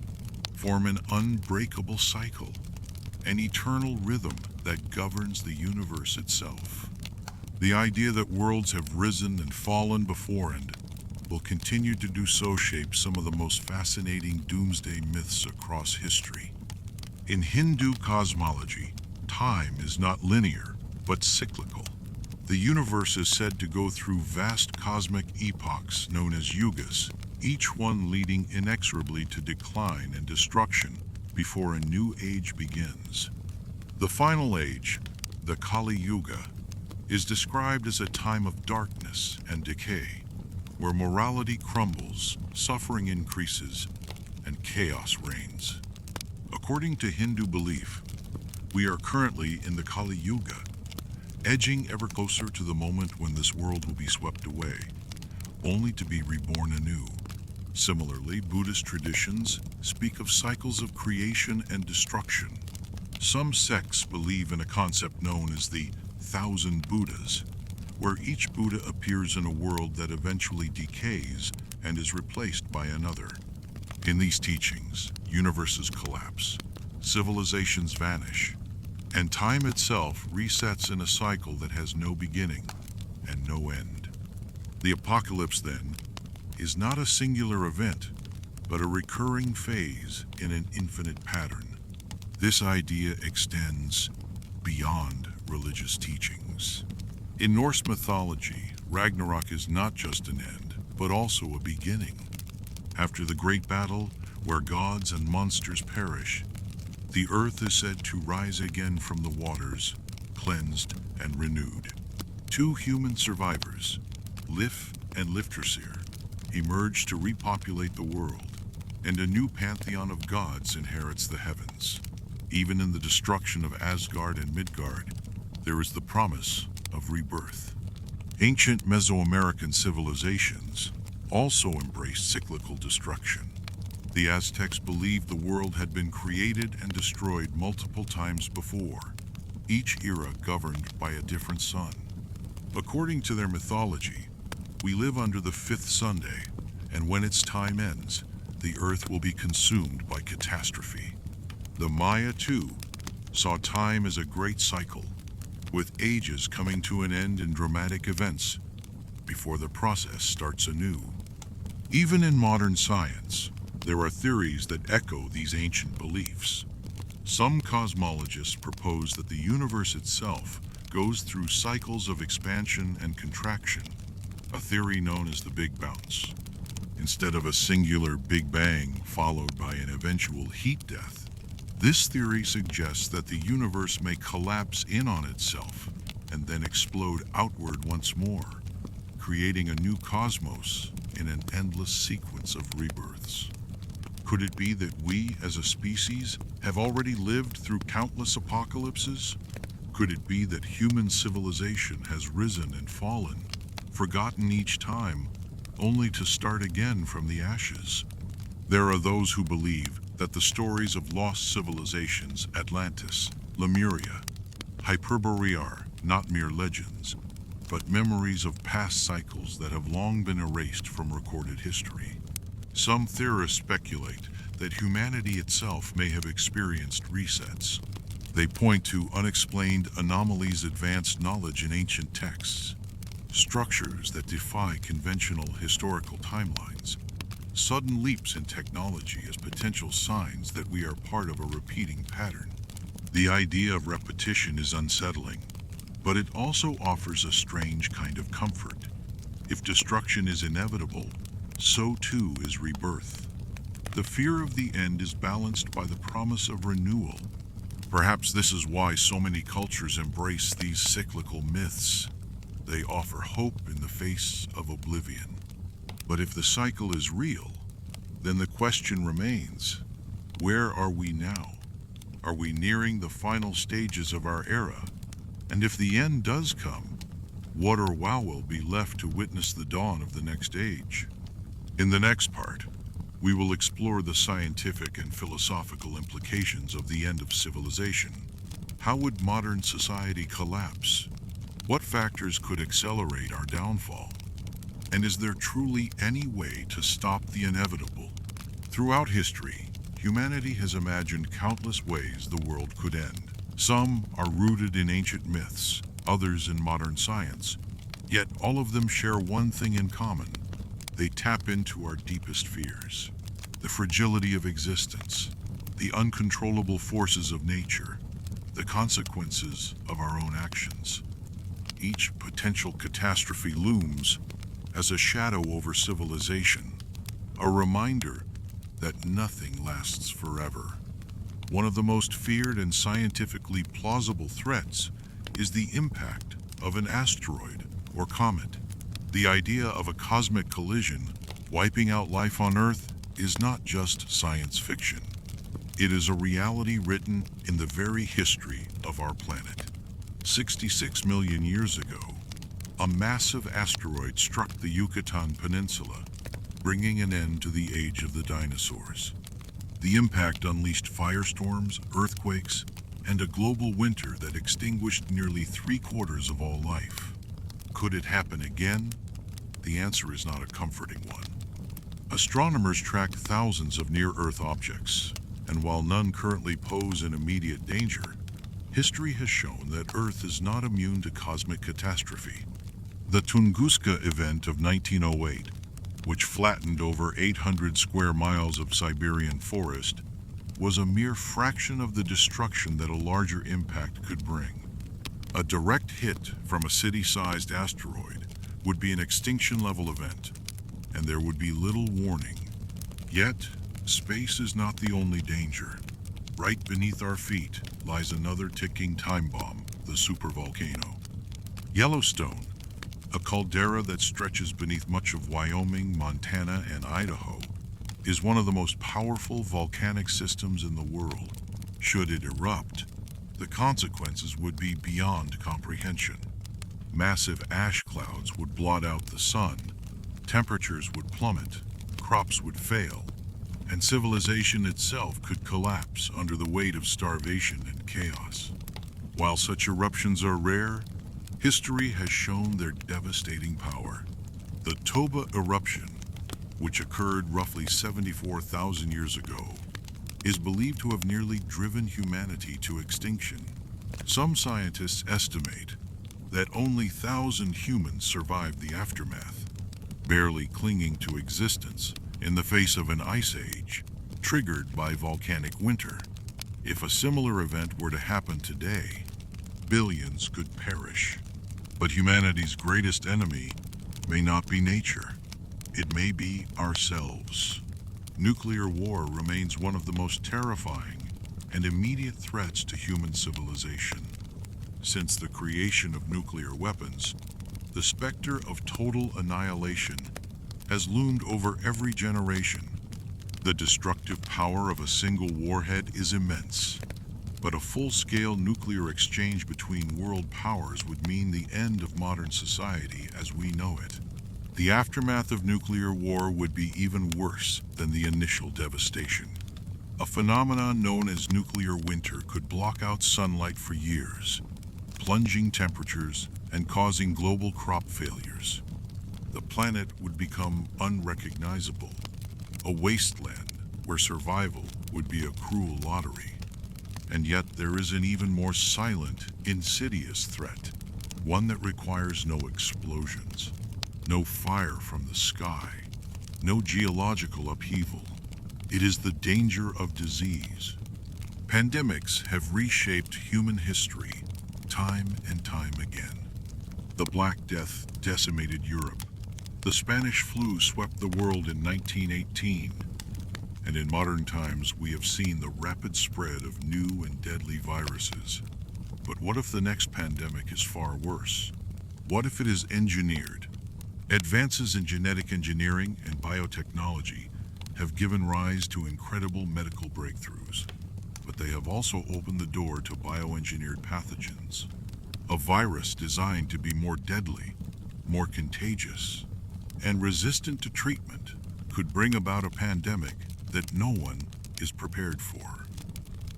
form an unbreakable cycle, an eternal rhythm that governs the universe itself. The idea that worlds have risen and fallen before and will continue to do so shapes some of the most fascinating doomsday myths across history. In Hindu cosmology, time is not linear, but cyclical. The universe is said to go through vast cosmic epochs known as yugas, each one leading inexorably to decline and destruction before a new age begins. The final age, the Kali Yuga, is described as a time of darkness and decay, where morality crumbles, suffering increases, and chaos reigns. According to Hindu belief, we are currently in the Kali Yuga, edging ever closer to the moment when this world will be swept away, only to be reborn anew. Similarly, Buddhist traditions speak of cycles of creation and destruction. Some sects believe in a concept known as the 1,000 Buddhas, where each Buddha appears in a world that eventually decays and is replaced by another. In these teachings, universes collapse, civilizations vanish, and time itself resets in a cycle that has no beginning and no end. The apocalypse, then, is not a singular event, but a recurring phase in an infinite pattern. This idea extends beyond religious teachings. In Norse mythology, Ragnarok is not just an end, but also a beginning. After the great battle, where gods and monsters perish, the earth is said to rise again from the waters, cleansed and renewed. Two human survivors, Lif and Liftrasir, emerge to repopulate the world, and a new pantheon of gods inherits the heavens. Even in the destruction of Asgard and Midgard, there is the promise of rebirth. Ancient Mesoamerican civilizations also embraced cyclical destruction. The Aztecs believed the world had been created and destroyed multiple times before, each era governed by a different sun. According to their mythology, we live under the fifth Sunday, and when its time ends, the earth will be consumed by catastrophe. The Maya, too, saw time as a great cycle, with ages coming to an end in dramatic events before the process starts anew. Even in modern science, there are theories that echo these ancient beliefs. Some cosmologists propose that the universe itself goes through cycles of expansion and contraction, a theory known as the Big Bounce. Instead of a singular Big Bang followed by an eventual heat death, this theory suggests that the universe may collapse in on itself and then explode outward once more, creating a new cosmos in an endless sequence of rebirths. Could it be that we, as a species, have already lived through countless apocalypses? Could it be that human civilization has risen and fallen, forgotten each time, only to start again from the ashes? There are those who believe that the stories of lost civilizations, Atlantis, Lemuria, Hyperborea, are not mere legends, but memories of past cycles that have long been erased from recorded history. Some theorists speculate that humanity itself may have experienced resets. They point to unexplained anomalies, advanced knowledge in ancient texts, structures that defy conventional historical timelines, sudden leaps in technology as potential signs that we are part of a repeating pattern. The idea of repetition is unsettling, but it also offers a strange kind of comfort. If destruction is inevitable, so too is rebirth. The fear of the end is balanced by the promise of renewal. Perhaps this is why so many cultures embrace these cyclical myths. They offer hope in the face of oblivion. But if the cycle is real, then the question remains, where are we now? Are we nearing the final stages of our era? And if the end does come, what or wow will be left to witness the dawn of the next age? In the next part, we will explore the scientific and philosophical implications of the end of civilization. How would modern society collapse? What factors could accelerate our downfall? And is there truly any way to stop the inevitable? Throughout history, humanity has imagined countless ways the world could end. Some are rooted in ancient myths, others in modern science, yet all of them share one thing in common. They tap into our deepest fears, the fragility of existence, the uncontrollable forces of nature, the consequences of our own actions. Each potential catastrophe looms as a shadow over civilization, a reminder that nothing lasts forever. One of the most feared and scientifically plausible threats is the impact of an asteroid or comet. The idea of a cosmic collision wiping out life on Earth is not just science fiction. It is a reality written in the very history of our planet. 66 million years ago, a massive asteroid struck the Yucatan Peninsula, bringing an end to the age of the dinosaurs. The impact unleashed firestorms, earthquakes, and a global winter that extinguished nearly 3/4 of all life. Could it happen again? The answer is not a comforting one. Astronomers track thousands of near-Earth objects, and while none currently pose an immediate danger, history has shown that Earth is not immune to cosmic catastrophe. The Tunguska event of 1908, which flattened over 800 square miles of Siberian forest, was a mere fraction of the destruction that a larger impact could bring. A direct hit from a city-sized asteroid would be an extinction-level event, and there would be little warning. Yet, space is not the only danger. Right beneath our feet lies another ticking time bomb, the supervolcano. Yellowstone, a caldera that stretches beneath much of Wyoming, Montana, and Idaho, is one of the most powerful volcanic systems in the world. Should it erupt, the consequences would be beyond comprehension. Massive ash clouds would blot out the sun, temperatures would plummet, crops would fail, and civilization itself could collapse under the weight of starvation and chaos. While such eruptions are rare, history has shown their devastating power. The Toba eruption, which occurred roughly 74,000 years ago, is believed to have nearly driven humanity to extinction. Some scientists estimate that only 1,000 humans survived the aftermath, barely clinging to existence in the face of an ice age triggered by volcanic winter. If a similar event were to happen today, billions could perish. But humanity's greatest enemy may not be nature. It may be ourselves. Nuclear war remains one of the most terrifying and immediate threats to human civilization. Since the creation of nuclear weapons, the specter of total annihilation has loomed over every generation. The destructive power of a single warhead is immense, but a full-scale nuclear exchange between world powers would mean the end of modern society as we know it. The aftermath of nuclear war would be even worse than the initial devastation. A phenomenon known as nuclear winter could block out sunlight for years, plunging temperatures and causing global crop failures. The planet would become unrecognizable, a wasteland where survival would be a cruel lottery. And yet there is an even more silent, insidious threat, one that requires no explosions, no fire from the sky, no geological upheaval. It is the danger of disease. Pandemics have reshaped human history time and time again. The Black Death decimated Europe. The Spanish flu swept the world in 1918. And in modern times, we have seen the rapid spread of new and deadly viruses. But what if the next pandemic is far worse? What if it is engineered? Advances in genetic engineering and biotechnology have given rise to incredible medical breakthroughs, but they have also opened the door to bioengineered pathogens. A virus designed to be more deadly, more contagious, and resistant to treatment could bring about a pandemic that no one is prepared for.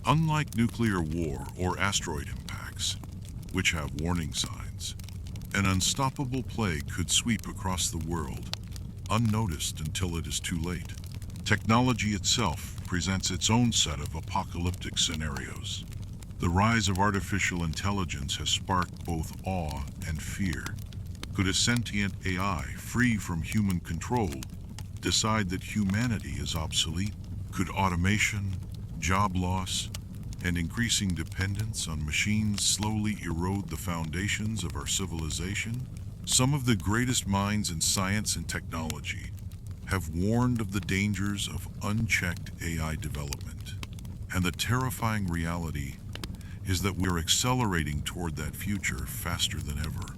Unlike nuclear war or asteroid impacts, which have warning signs, an unstoppable plague could sweep across the world, unnoticed until it is too late. Technology itself presents its own set of apocalyptic scenarios. The rise of artificial intelligence has sparked both awe and fear. Could a sentient AI, free from human control, decide that humanity is obsolete? Could automation, job loss, and increasing dependence on machines slowly erode the foundations of our civilization? Some of the greatest minds in science and technology have warned of the dangers of unchecked AI development. And the terrifying reality is that we are accelerating toward that future faster than ever.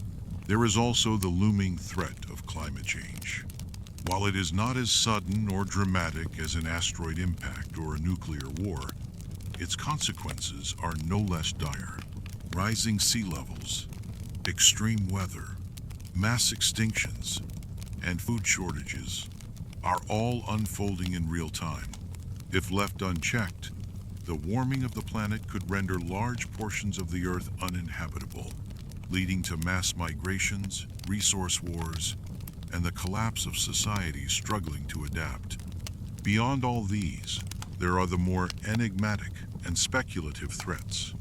There is also the looming threat of climate change. While it is not as sudden or dramatic as an asteroid impact or a nuclear war, its consequences are no less dire. Rising sea levels, extreme weather, mass extinctions, and food shortages are all unfolding in real time. If left unchecked, the warming of the planet could render large portions of the Earth uninhabitable, leading to mass migrations, resource wars, and the collapse of societies struggling to adapt. Beyond all these, there are the more enigmatic and speculative threats,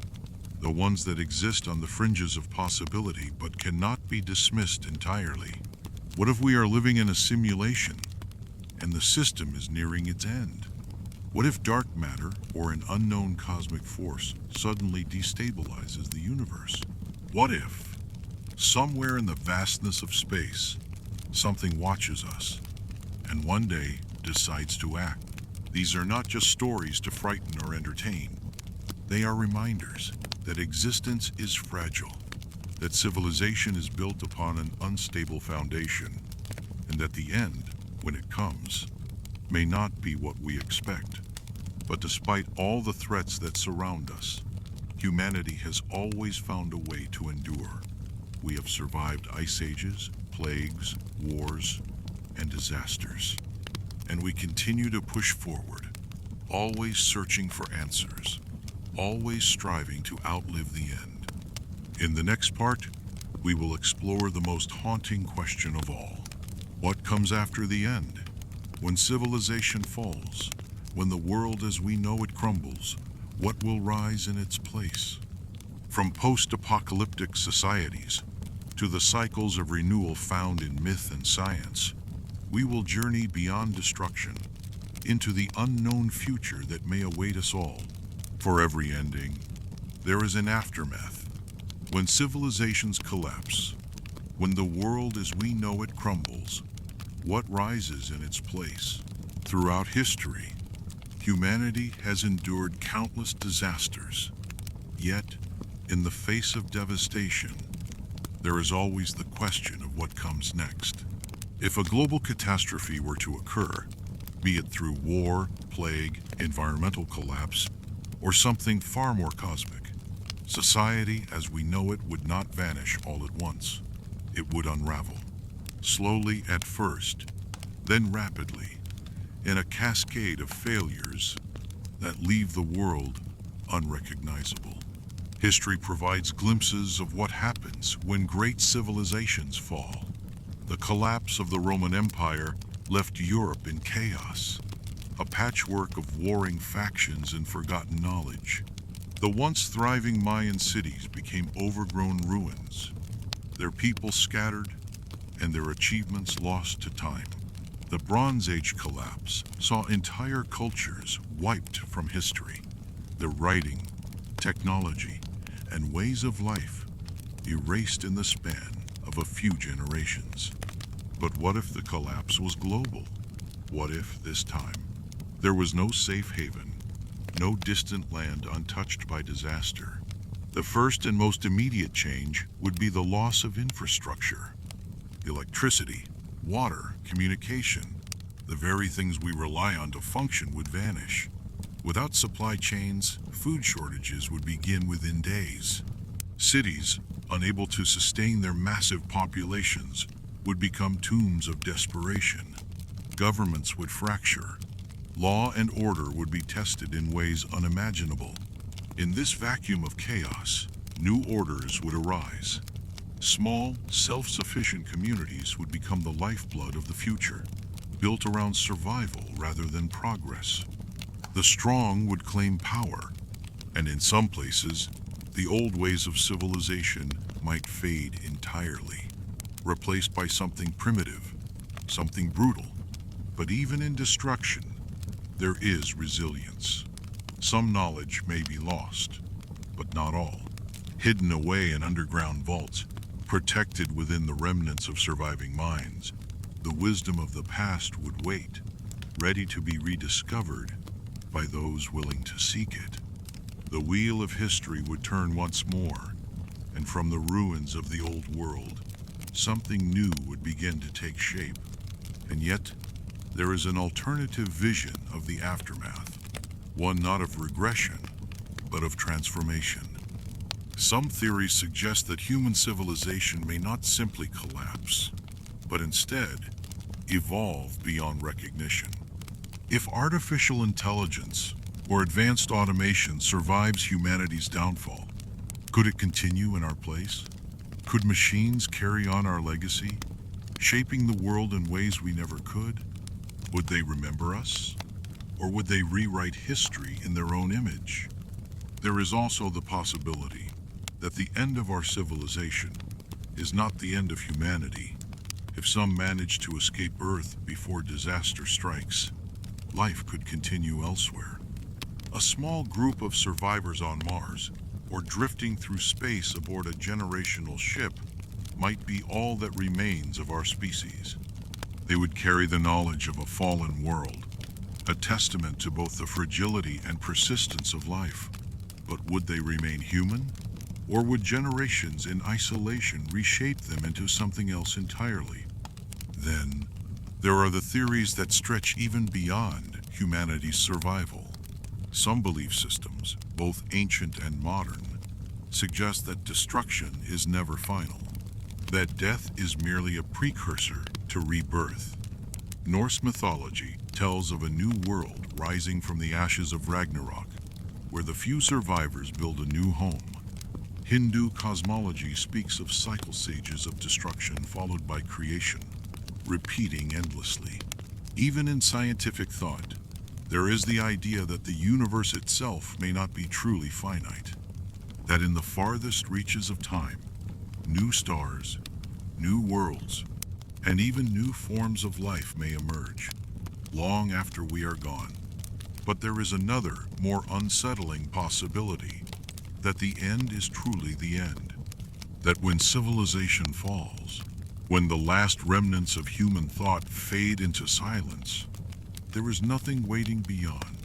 the ones that exist on the fringes of possibility but cannot be dismissed entirely. What if we are living in a simulation and the system is nearing its end? What if dark matter or an unknown cosmic force suddenly destabilizes the universe? What if, somewhere in the vastness of space, something watches us and one day decides to act? These are not just stories to frighten or entertain. They are reminders that existence is fragile, that civilization is built upon an unstable foundation, and that the end, when it comes, may not be what we expect. But despite all the threats that surround us, humanity has always found a way to endure. We have survived ice ages, plagues, wars, and disasters. And we continue to push forward, always searching for answers, always striving to outlive the end. In the next part, we will explore the most haunting question of all. What comes after the end? When civilization falls, when the world as we know it crumbles, what will rise in its place? From post-apocalyptic societies to the cycles of renewal found in myth and science, we will journey beyond destruction into the unknown future that may await us all. For every ending, there is an aftermath. When civilizations collapse, when the world as we know it crumbles, what rises in its place? Throughout history, humanity has endured countless disasters. Yet, in the face of devastation, there is always the question of what comes next. If a global catastrophe were to occur, be it through war, plague, environmental collapse, or something far more cosmic, society as we know it would not vanish all at once. It would unravel, slowly at first, then rapidly, in a cascade of failures that leave the world unrecognizable. History provides glimpses of what happens when great civilizations fall. The collapse of the Roman Empire left Europe in chaos, a patchwork of warring factions and forgotten knowledge. The once thriving Mayan cities became overgrown ruins, their people scattered and their achievements lost to time. The Bronze Age collapse saw entire cultures wiped from history, their writing, technology, and ways of life erased in the span of a few generations. But what if the collapse was global? What if, this time, there was no safe haven, no distant land untouched by disaster? The first and most immediate change would be the loss of infrastructure. Electricity, water, communication, the very things we rely on to function would vanish. Without supply chains, food shortages would begin within days. Cities, unable to sustain their massive populations, would become tombs of desperation. Governments would fracture. Law and order would be tested in ways unimaginable. In this vacuum of chaos, new orders would arise. Small, self-sufficient communities would become the lifeblood of the future, built around survival rather than progress. The strong would claim power, and in some places, the old ways of civilization might fade entirely, replaced by something primitive, something brutal. But even in destruction, there is resilience. Some knowledge may be lost, but not all. Hidden away in underground vaults, protected within the remnants of surviving minds, the wisdom of the past would wait, ready to be rediscovered by those willing to seek it. The wheel of history would turn once more, and from the ruins of the old world, something new would begin to take shape. And yet, there is an alternative vision of the aftermath, one not of regression, but of transformation. Some theories suggest that human civilization may not simply collapse, but instead evolve beyond recognition. If artificial intelligence or advanced automation survives humanity's downfall, could it continue in our place? Could machines carry on our legacy, shaping the world in ways we never could? Would they remember us? Or would they rewrite history in their own image? There is also the possibility that the end of our civilization is not the end of humanity. If some manage to escape Earth before disaster strikes, life could continue elsewhere. A small group of survivors on Mars, or drifting through space aboard a generational ship, might be all that remains of our species. They would carry the knowledge of a fallen world, a testament to both the fragility and persistence of life. But would they remain human? Or would generations in isolation reshape them into something else entirely? Then, there are the theories that stretch even beyond humanity's survival. Some belief systems, both ancient and modern, suggest that destruction is never final, that death is merely a precursor to rebirth. Norse mythology tells of a new world rising from the ashes of Ragnarok, where the few survivors build a new home. Hindu cosmology speaks of cycle stages of destruction followed by creation, repeating endlessly. Even in scientific thought, there is the idea that the universe itself may not be truly finite. that in the farthest reaches of time, new stars, new worlds, and even new forms of life may emerge, long after we are gone. But there is another, more unsettling possibility, that the end is truly the end. That when civilization falls, when the last remnants of human thought fade into silence, there is nothing waiting beyond.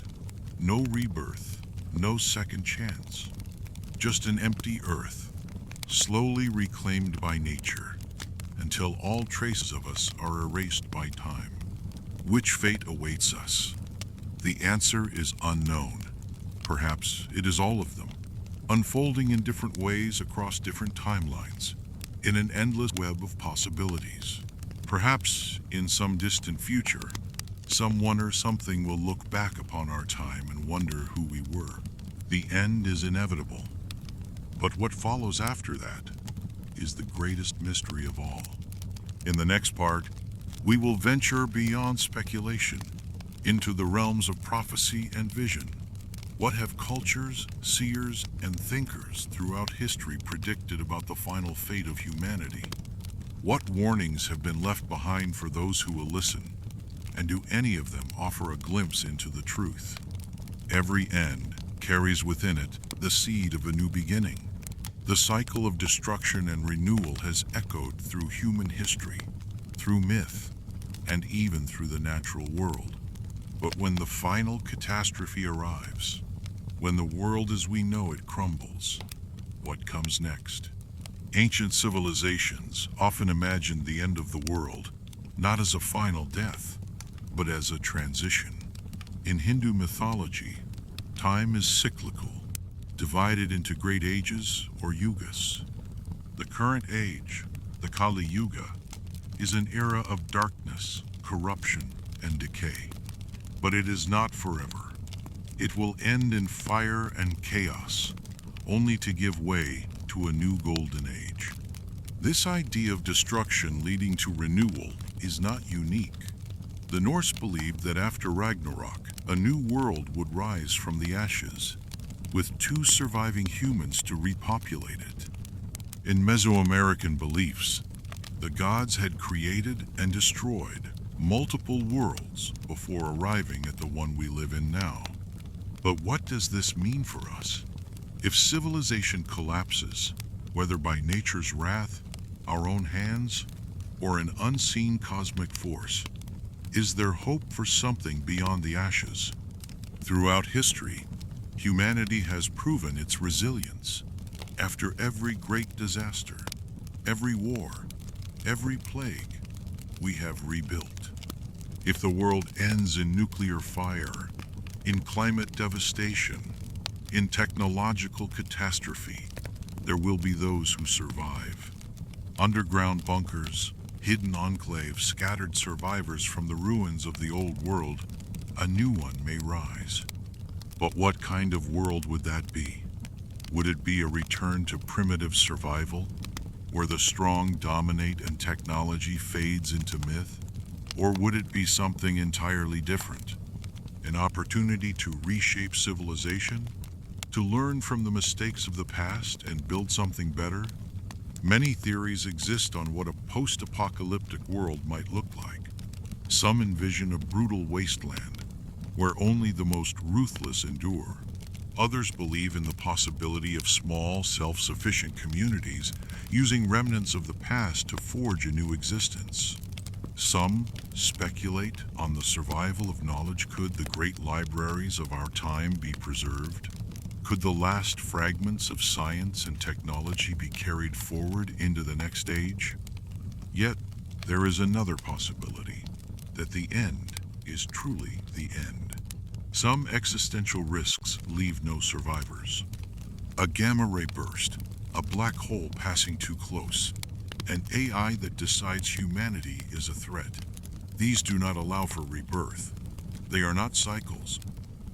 No rebirth, no second chance. Just an empty earth, slowly reclaimed by nature, until all traces of us are erased by time. Which fate awaits us? The answer is unknown. Perhaps it is all of them, unfolding in different ways across different timelines, in an endless web of possibilities. Perhaps, in some distant future, someone or something will look back upon our time and wonder who we were. The end is inevitable. But what follows after that is the greatest mystery of all. In the next part, we will venture beyond speculation into the realms of prophecy and vision. What have cultures, seers, and thinkers throughout history predicted about the final fate of humanity? What warnings have been left behind for those who will listen? And do any of them offer a glimpse into the truth? Every end carries within it the seed of a new beginning. The cycle of destruction and renewal has echoed through human history, through myth, and even through the natural world. But when the final catastrophe arrives, when the world as we know it crumbles, what comes next? Ancient civilizations often imagined the end of the world not as a final death, but as a transition. In Hindu mythology, time is cyclical, divided into great ages or yugas. The current age, the Kali Yuga, is an era of darkness, corruption, and decay. But it is not forever. It will end in fire and chaos, only to give way to a new golden age. This idea of destruction leading to renewal is not unique. The Norse believed that after Ragnarok, a new world would rise from the ashes, with 2 surviving humans to repopulate it. In Mesoamerican beliefs, the gods had created and destroyed multiple worlds before arriving at the one we live in now. But what does this mean for us? If civilization collapses, whether by nature's wrath, our own hands, or an unseen cosmic force, is there hope for something beyond the ashes? Throughout history, humanity has proven its resilience. After every great disaster, every war, every plague, we have rebuilt. If the world ends in nuclear fire, in climate devastation, in technological catastrophe, there will be those who survive. Underground bunkers, hidden enclaves, scattered survivors from the ruins of the old world, a new one may rise. But what kind of world would that be? Would it be a return to primitive survival, where the strong dominate and technology fades into myth? Or would it be something entirely different? An opportunity to reshape civilization? To learn from the mistakes of the past and build something better? Many theories exist on what a post-apocalyptic world might look like. Some envision a brutal wasteland, where only the most ruthless endure. Others believe in the possibility of small, self-sufficient communities using remnants of the past to forge a new existence. Some speculate on the survival of knowledge. Could the great libraries of our time be preserved? Could the last fragments of science and technology be carried forward into the next age? Yet, there is another possibility, that the end is truly the end. Some existential risks leave no survivors. A gamma ray burst, a black hole passing too close, an AI that decides humanity is a threat. These do not allow for rebirth. They are not cycles,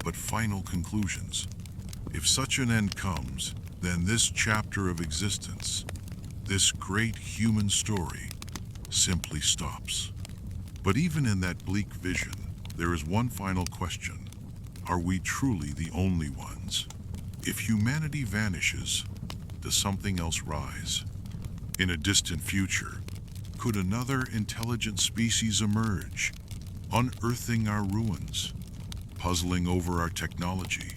but final conclusions. If such an end comes, then this chapter of existence, this great human story, simply stops. But even in that bleak vision, there is one final question. Are we truly the only ones? If humanity vanishes, does something else rise? In a distant future, could another intelligent species emerge, unearthing our ruins, puzzling over our technology,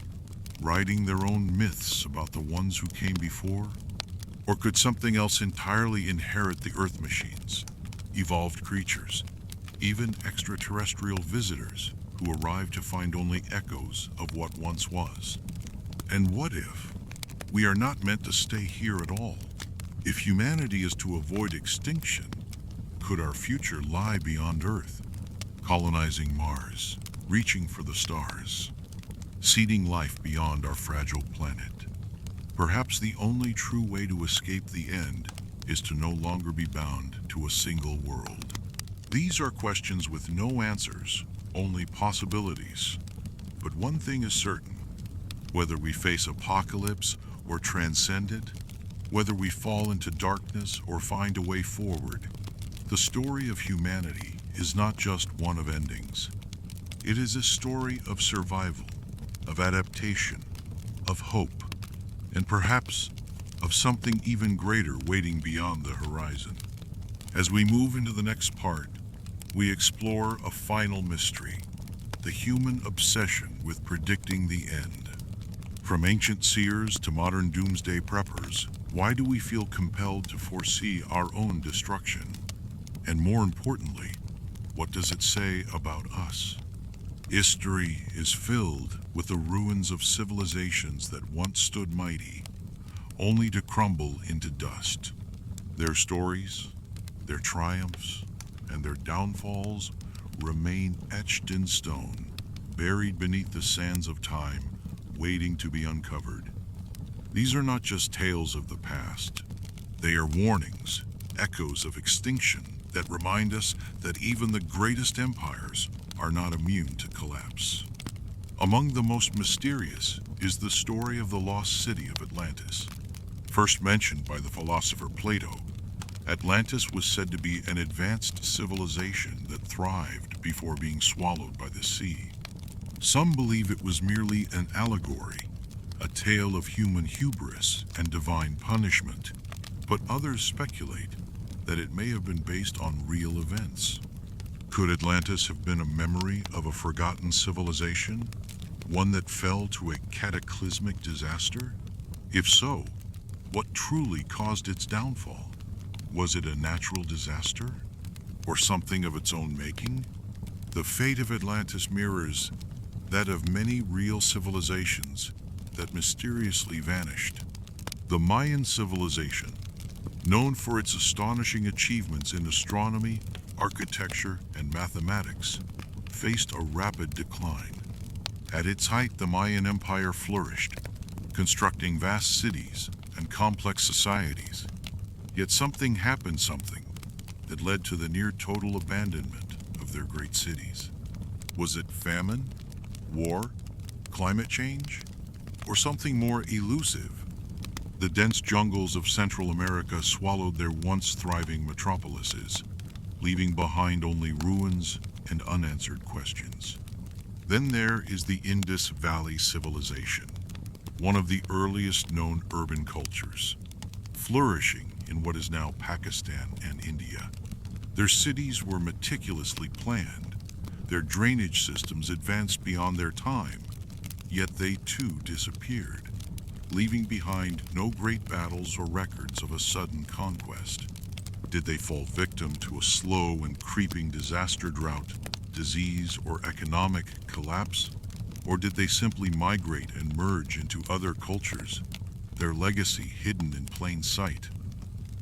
writing their own myths about the ones who came before? Or could something else entirely inherit the Earth machines, evolved creatures, even extraterrestrial visitors who arrive to find only echoes of what once was? And what if we are not meant to stay here at all? If humanity is to avoid extinction, could our future lie beyond Earth, colonizing Mars, reaching for the stars, seeding life beyond our fragile planet? Perhaps the only true way to escape the end is to no longer be bound to a single world. These are questions with no answers, only possibilities. But one thing is certain: whether we face apocalypse or transcend it, whether we fall into darkness or find a way forward, the story of humanity is not just one of endings. It is a story of survival, of adaptation, of hope, and perhaps of something even greater waiting beyond the horizon. As we move into the next part, we explore a final mystery: the human obsession with predicting the end. From ancient seers to modern doomsday preppers, why do we feel compelled to foresee our own destruction? And more importantly, what does it say about us? History is filled with the ruins of civilizations that once stood mighty, only to crumble into dust. Their stories, their triumphs, and their downfalls remain etched in stone, buried beneath the sands of time, waiting to be uncovered. These are not just tales of the past. They are warnings, echoes of extinction that remind us that even the greatest empires are not immune to collapse. Among the most mysterious is the story of the lost city of Atlantis. First mentioned by the philosopher Plato, Atlantis was said to be an advanced civilization that thrived before being swallowed by the sea. Some believe it was merely an allegory, a tale of human hubris and divine punishment, but others speculate that it may have been based on real events. Could Atlantis have been a memory of a forgotten civilization, one that fell to a cataclysmic disaster? If so, what truly caused its downfall? Was it a natural disaster, or something of its own making? The fate of Atlantis mirrors that of many real civilizations that mysteriously vanished. The Mayan civilization, known for its astonishing achievements in astronomy, architecture, and mathematics, faced a rapid decline. At its height, the Mayan Empire flourished, constructing vast cities and complex societies. Yet something happened, that led to the near-total abandonment of their great cities. Was it famine, war, climate change, or something more elusive? The dense jungles of Central America swallowed their once thriving metropolises, leaving behind only ruins and unanswered questions. Then there is the Indus Valley civilization, one of the earliest known urban cultures, flourishing in what is now Pakistan and India. Their cities were meticulously planned, their drainage systems advanced beyond their time, yet they too disappeared, leaving behind no great battles or records of a sudden conquest. Did they fall victim to a slow and creeping disaster, drought, disease, or economic collapse? Or did they simply migrate and merge into other cultures, their legacy hidden in plain sight?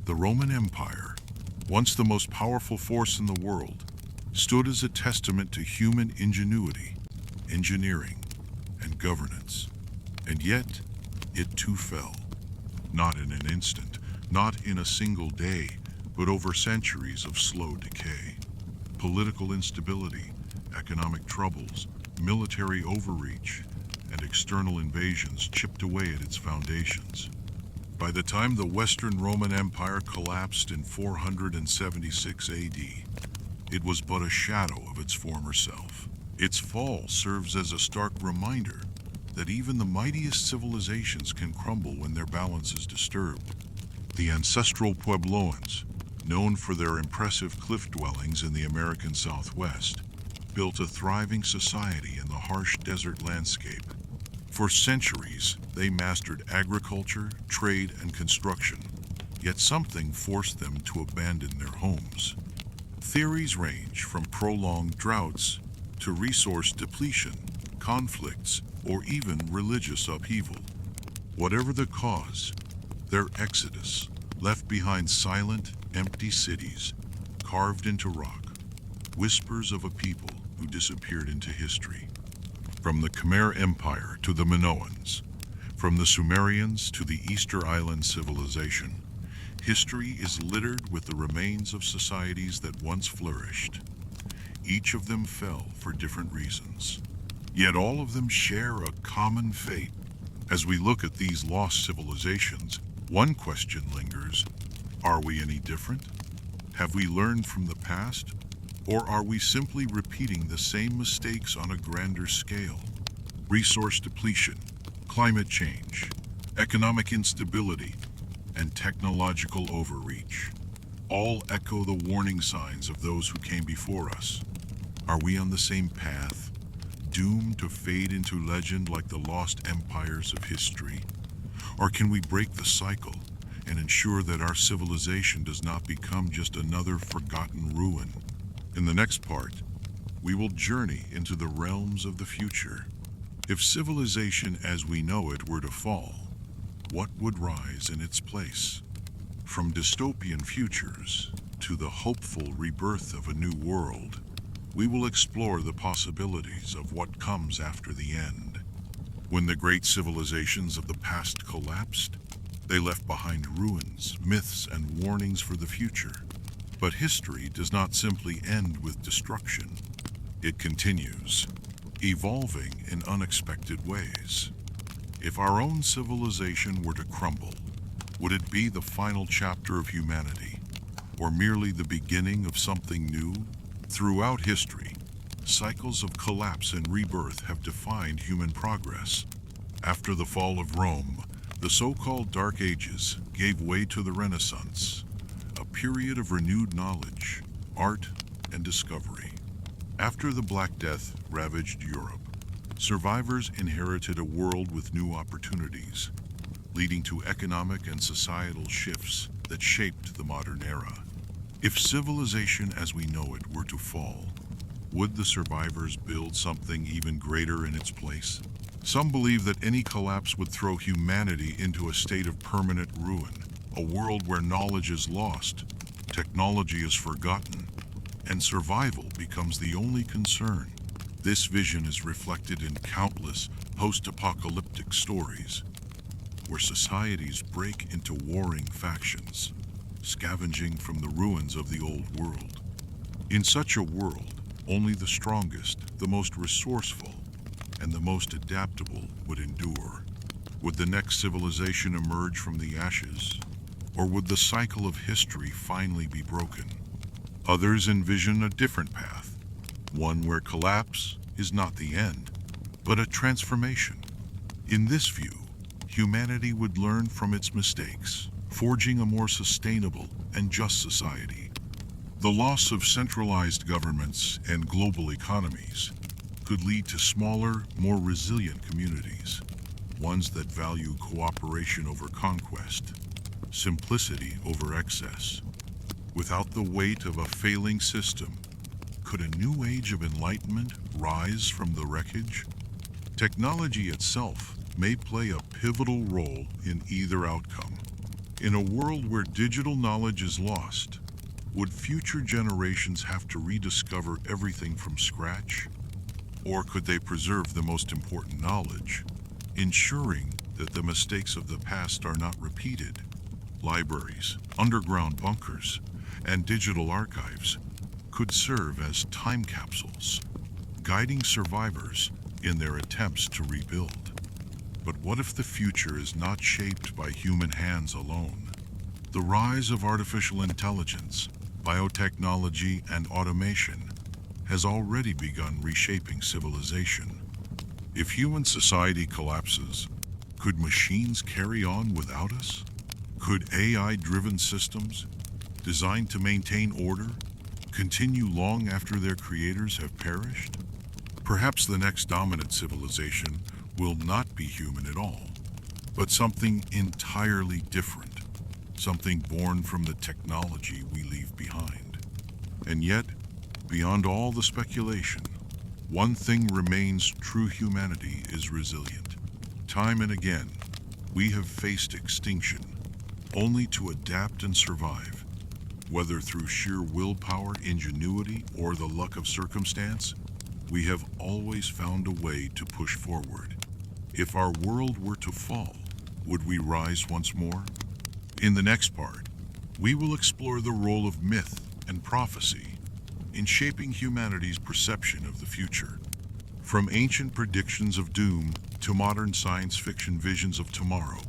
The Roman Empire, once the most powerful force in the world, stood as a testament to human ingenuity, engineering, and governance. And yet, it too fell. Not in an instant, not in a single day, but over centuries of slow decay. Political instability, economic troubles, military overreach, and external invasions chipped away at its foundations. By the time the Western Roman Empire collapsed in 476 AD, it was but a shadow of its former self. Its fall serves as a stark reminder that even the mightiest civilizations can crumble when their balance is disturbed. The ancestral Puebloans, known for their impressive cliff dwellings in the American Southwest, built a thriving society in the harsh desert landscape. For centuries, they mastered agriculture, trade, and construction, yet something forced them to abandon their homes. Theories range from prolonged droughts to resource depletion, conflicts, or even religious upheaval. Whatever the cause, their exodus left behind silent, empty cities carved into rock, whispers of a people who disappeared into history. From the Khmer Empire to the Minoans, from the Sumerians to the Easter Island civilization, history is littered with the remains of societies that once flourished. Each of them fell for different reasons, yet all of them share a common fate. As we look at these lost civilizations, one question lingers: are we any different? Have we learned from the past? Or are we simply repeating the same mistakes on a grander scale? Resource depletion, climate change, economic instability, and technological overreach all echo the warning signs of those who came before us. Are we on the same path, doomed to fade into legend like the lost empires of history? Or can we break the cycle and ensure that our civilization does not become just another forgotten ruin? In the next part, we will journey into the realms of the future. If civilization as we know it were to fall, what would rise in its place? From dystopian futures to the hopeful rebirth of a new world, we will explore the possibilities of what comes after the end. When the great civilizations of the past collapsed, they left behind ruins, myths, and warnings for the future. But history does not simply end with destruction. It continues, evolving in unexpected ways. If our own civilization were to crumble, would it be the final chapter of humanity, or merely the beginning of something new? Throughout history, cycles of collapse and rebirth have defined human progress. After the fall of Rome, the so-called Dark Ages gave way to the Renaissance, a period of renewed knowledge, art, and discovery. After the Black Death ravaged Europe, survivors inherited a world with new opportunities, leading to economic and societal shifts that shaped the modern era. If civilization as we know it were to fall, would the survivors build something even greater in its place? Some believe that any collapse would throw humanity into a state of permanent ruin, a world where knowledge is lost, technology is forgotten, and survival becomes the only concern. This vision is reflected in countless post-apocalyptic stories, where societies break into warring factions, scavenging from the ruins of the old world. In such a world, only the strongest, the most resourceful, and the most adaptable would endure. Would the next civilization emerge from the ashes, or would the cycle of history finally be broken? Others envision a different path, one where collapse is not the end, but a transformation. In this view, humanity would learn from its mistakes, forging a more sustainable and just society. The loss of centralized governments and global economies could lead to smaller, more resilient communities, ones that value cooperation over conquest, simplicity over excess. Without the weight of a failing system, could a new age of enlightenment rise from the wreckage? Technology itself may play a pivotal role in either outcome. In a world where digital knowledge is lost, would future generations have to rediscover everything from scratch? Or could they preserve the most important knowledge, ensuring that the mistakes of the past are not repeated? Libraries, underground bunkers, and digital archives could serve as time capsules, guiding survivors in their attempts to rebuild. But what if the future is not shaped by human hands alone? The rise of artificial intelligence, biotechnology, and automation has already begun reshaping civilization. If human society collapses, could machines carry on without us? Could AI-driven systems, designed to maintain order, continue long after their creators have perished? Perhaps the next dominant civilization will not be human at all, but something entirely different, something born from the technology we leave behind. And yet, beyond all the speculation, one thing remains: true humanity is resilient. Time and again, we have faced extinction, only to adapt and survive. Whether through sheer willpower, ingenuity, or the luck of circumstance, we have always found a way to push forward. If our world were to fall, would we rise once more? In the next part, we will explore the role of myth and prophecy in shaping humanity's perception of the future. From ancient predictions of doom to modern science fiction visions of tomorrow,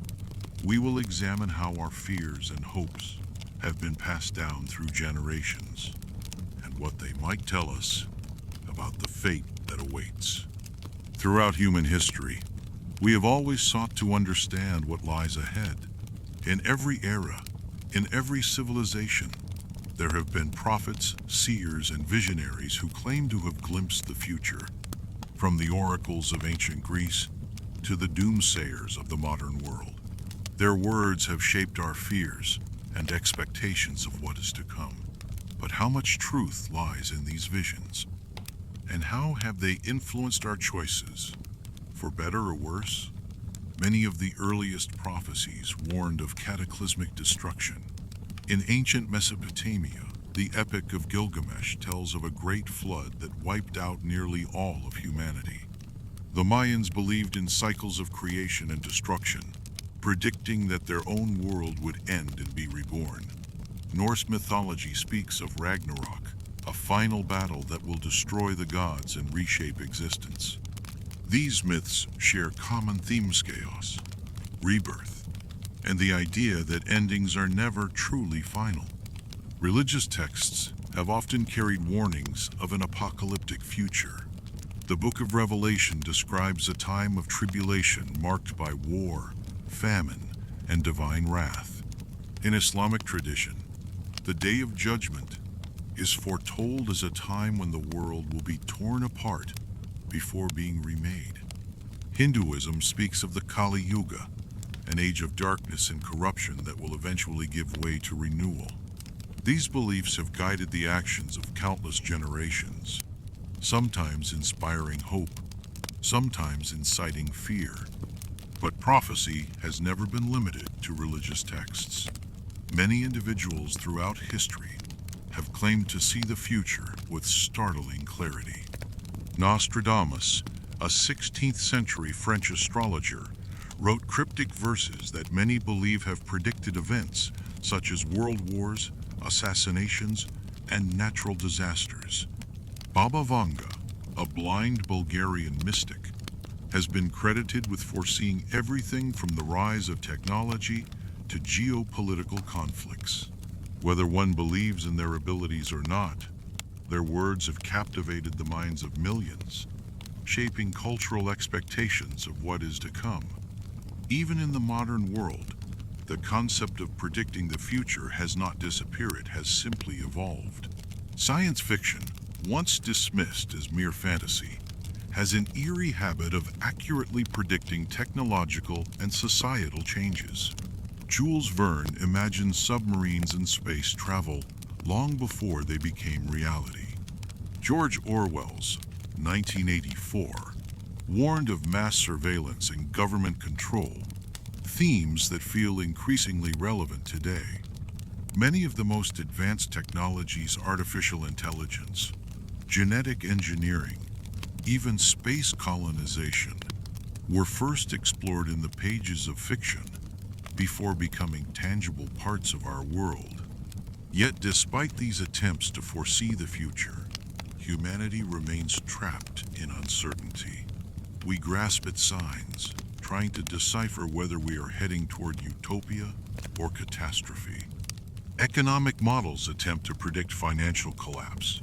we will examine how our fears and hopes have been passed down through generations, and what they might tell us about the fate that awaits. Throughout human history, we have always sought to understand what lies ahead. In every era, in every civilization, there have been prophets, seers, and visionaries who claim to have glimpsed the future. From the oracles of ancient Greece to the doomsayers of the modern world, their words have shaped our fears and expectations of what is to come. But how much truth lies in these visions? And how have they influenced our choices, for better or worse? Many of the earliest prophecies warned of cataclysmic destruction. In ancient Mesopotamia, the Epic of Gilgamesh tells of a great flood that wiped out nearly all of humanity. The Mayans believed in cycles of creation and destruction, predicting that their own world would end and be reborn. Norse mythology speaks of Ragnarok, a final battle that will destroy the gods and reshape existence. These myths share common themes: chaos, rebirth, and the idea that endings are never truly final. Religious texts have often carried warnings of an apocalyptic future. The Book of Revelation describes a time of tribulation marked by war, famine, and divine wrath. In Islamic tradition, the Day of Judgment is foretold as a time when the world will be torn apart before being remade. Hinduism speaks of the Kali Yuga, an age of darkness and corruption that will eventually give way to renewal. These beliefs have guided the actions of countless generations, sometimes inspiring hope, sometimes inciting fear. But prophecy has never been limited to religious texts. Many individuals throughout history have claimed to see the future with startling clarity. Nostradamus, a 16th century French astrologer, wrote cryptic verses that many believe have predicted events such as world wars, assassinations, and natural disasters. Baba Vanga, a blind Bulgarian mystic, has been credited with foreseeing everything from the rise of technology to geopolitical conflicts. Whether one believes in their abilities or not, their words have captivated the minds of millions, shaping cultural expectations of what is to come. Even in the modern world, the concept of predicting the future has not disappeared, it has simply evolved. Science fiction, once dismissed as mere fantasy, has an eerie habit of accurately predicting technological and societal changes. Jules Verne imagined submarines and space travel long before they became reality. George Orwell's 1984 warned of mass surveillance and government control, themes that feel increasingly relevant today. Many of the most advanced technologies, artificial intelligence, genetic engineering, even space colonization, were first explored in the pages of fiction before becoming tangible parts of our world. Yet despite these attempts to foresee the future, humanity remains trapped in uncertainty. We grasp at signs, trying to decipher whether we are heading toward utopia or catastrophe. Economic models attempt to predict financial collapse.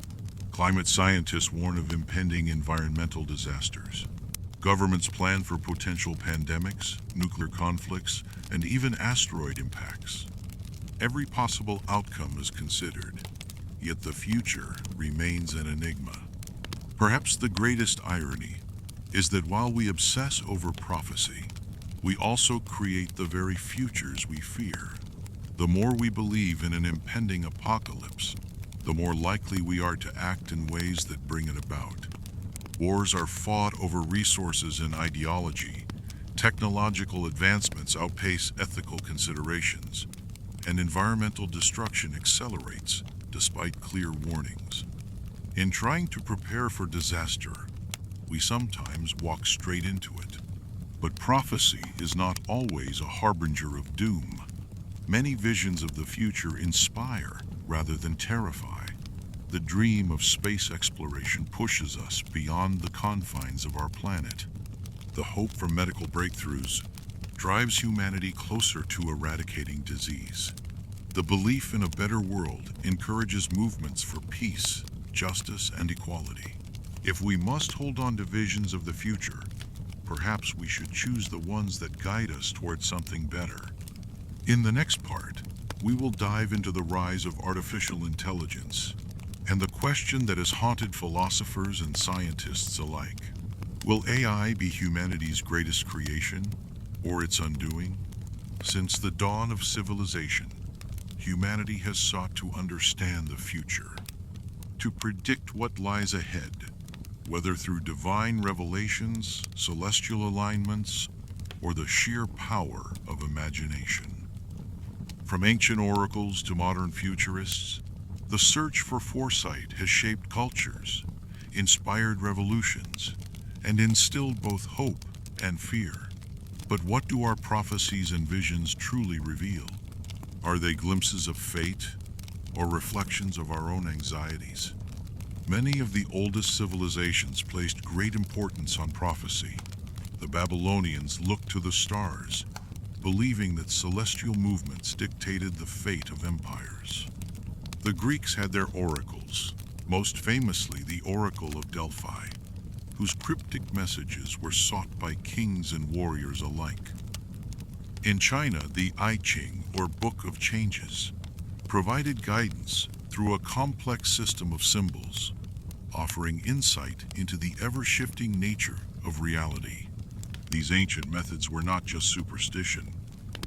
Climate scientists warn of impending environmental disasters. Governments plan for potential pandemics, nuclear conflicts, and even asteroid impacts. Every possible outcome is considered, yet the future remains an enigma. Perhaps the greatest irony is that while we obsess over prophecy, we also create the very futures we fear. The more we believe in an impending apocalypse, the more likely we are to act in ways that bring it about. Wars are fought over resources and ideology. Technological advancements outpace ethical considerations, and environmental destruction accelerates despite clear warnings. In trying to prepare for disaster, we sometimes walk straight into it. But prophecy is not always a harbinger of doom. Many visions of the future inspire rather than terrify. The dream of space exploration pushes us beyond the confines of our planet. The hope for medical breakthroughs drives humanity closer to eradicating disease. The belief in a better world encourages movements for peace, justice, and equality. If we must hold on to visions of the future, perhaps we should choose the ones that guide us towards something better. In the next part, we will dive into the rise of artificial intelligence and the question that has haunted philosophers and scientists alike. Will AI be humanity's greatest creation or its undoing? Since the dawn of civilization, humanity has sought to understand the future, to predict what lies ahead, whether through divine revelations, celestial alignments, or the sheer power of imagination. From ancient oracles to modern futurists, the search for foresight has shaped cultures, inspired revolutions, and instilled both hope and fear. But what do our prophecies and visions truly reveal? Are they glimpses of fate or reflections of our own anxieties? Many of the oldest civilizations placed great importance on prophecy. The Babylonians looked to the stars, believing that celestial movements dictated the fate of empires. The Greeks had their oracles, most famously the Oracle of Delphi, whose cryptic messages were sought by kings and warriors alike. In China, the I Ching, or Book of Changes, provided guidance through a complex system of symbols, offering insight into the ever-shifting nature of reality. These ancient methods were not just superstition.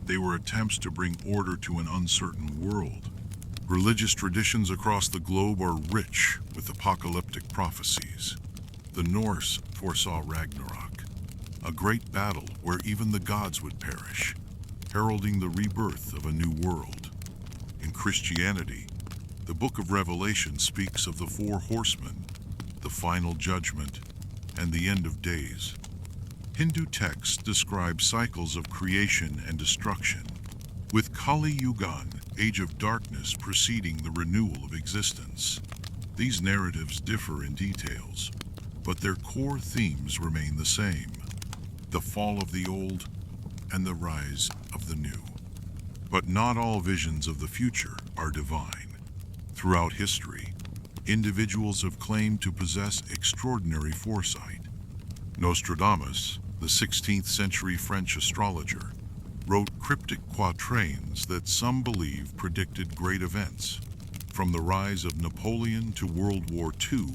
They were attempts to bring order to an uncertain world. Religious traditions across the globe are rich with apocalyptic prophecies. The Norse foresaw Ragnarok, a great battle where even the gods would perish, heralding the rebirth of a new world. In Christianity, the Book of Revelation speaks of the four horsemen, the final judgment, and the end of days. Hindu texts describe cycles of creation and destruction, with Kali Yugan, Age of Darkness, preceding the renewal of existence. These narratives differ in details, but their core themes remain the same: the fall of the old and the rise of the new. But not all visions of the future are divine. Throughout history, individuals have claimed to possess extraordinary foresight. Nostradamus, the 16th century French astrologer, wrote cryptic quatrains that some believe predicted great events. From the rise of Napoleon to World War II,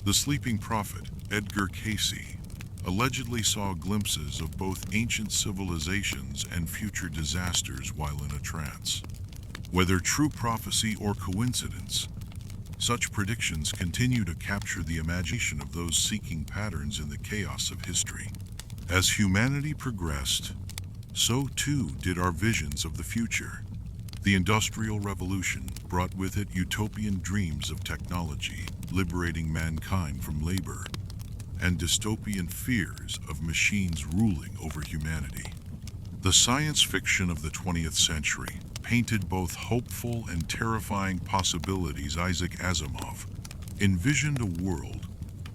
the sleeping prophet, Edgar Cayce, allegedly saw glimpses of both ancient civilizations and future disasters while in a trance. Whether true prophecy or coincidence, such predictions continue to capture the imagination of those seeking patterns in the chaos of history. As humanity progressed, so too did our visions of the future. The Industrial Revolution brought with it utopian dreams of technology, liberating mankind from labor, and dystopian fears of machines ruling over humanity. The science fiction of the 20th century painted both hopeful and terrifying possibilities. Isaac Asimov envisioned a world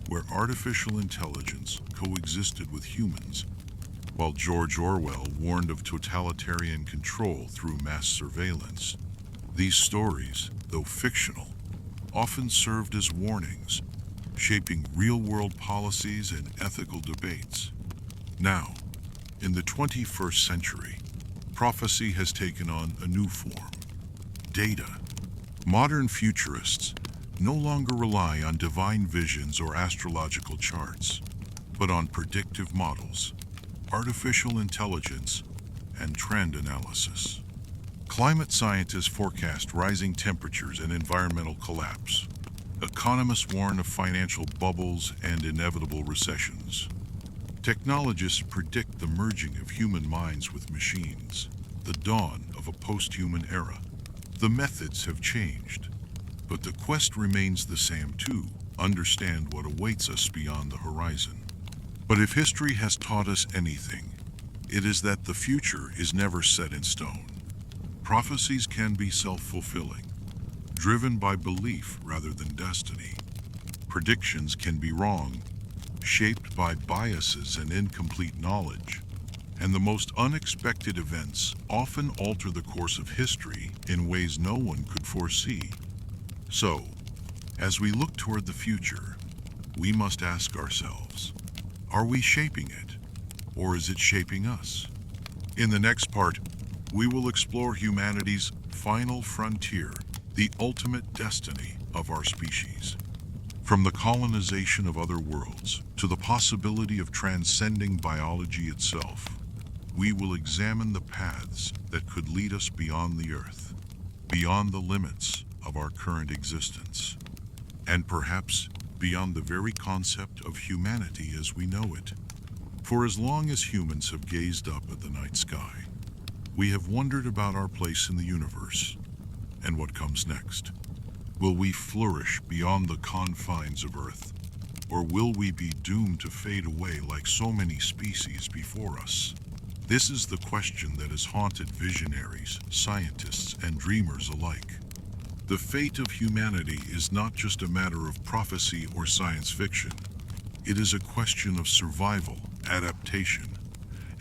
where artificial intelligence coexisted with humans, while George Orwell warned of totalitarian control through mass surveillance. These stories, though fictional, often served as warnings, shaping real-world policies and ethical debates. Now, in the 21st century, prophecy has taken on a new form: data. Modern futurists no longer rely on divine visions or astrological charts, but on predictive models, artificial intelligence, and trend analysis. Climate scientists forecast rising temperatures and environmental collapse. Economists warn of financial bubbles and inevitable recessions. Technologists predict the merging of human minds with machines, the dawn of a post-human era. The methods have changed, but the quest remains the same too: understand what awaits us beyond the horizon. But if history has taught us anything, it is that the future is never set in stone. Prophecies can be self-fulfilling, driven by belief rather than destiny. Predictions can be wrong, shaped by biases and incomplete knowledge. And the most unexpected events often alter the course of history in ways no one could foresee. So, as we look toward the future, we must ask ourselves, are we shaping it, or is it shaping us? In the next part, we will explore humanity's final frontier, the ultimate destiny of our species. From the colonization of other worlds to the possibility of transcending biology itself, we will examine the paths that could lead us beyond the Earth, beyond the limits of our current existence, and perhaps beyond the very concept of humanity as we know it. For as long as humans have gazed up at the night sky, we have wondered about our place in the universe and what comes next. Will we flourish beyond the confines of Earth, or will we be doomed to fade away like so many species before us? This is the question that has haunted visionaries, scientists, and dreamers alike. The fate of humanity is not just a matter of prophecy or science fiction. It is a question of survival, adaptation,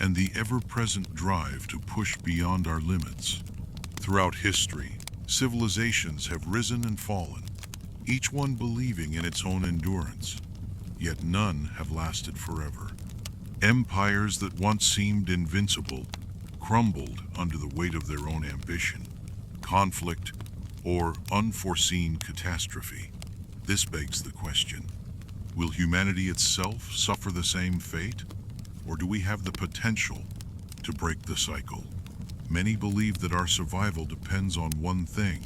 and the ever-present drive to push beyond our limits. Throughout history, civilizations have risen and fallen, each one believing in its own endurance, yet none have lasted forever. Empires that once seemed invincible crumbled under the weight of their own ambition, conflict, or unforeseen catastrophe. This begs the question, will humanity itself suffer the same fate, or do we have the potential to break the cycle? Many believe that our survival depends on one thing: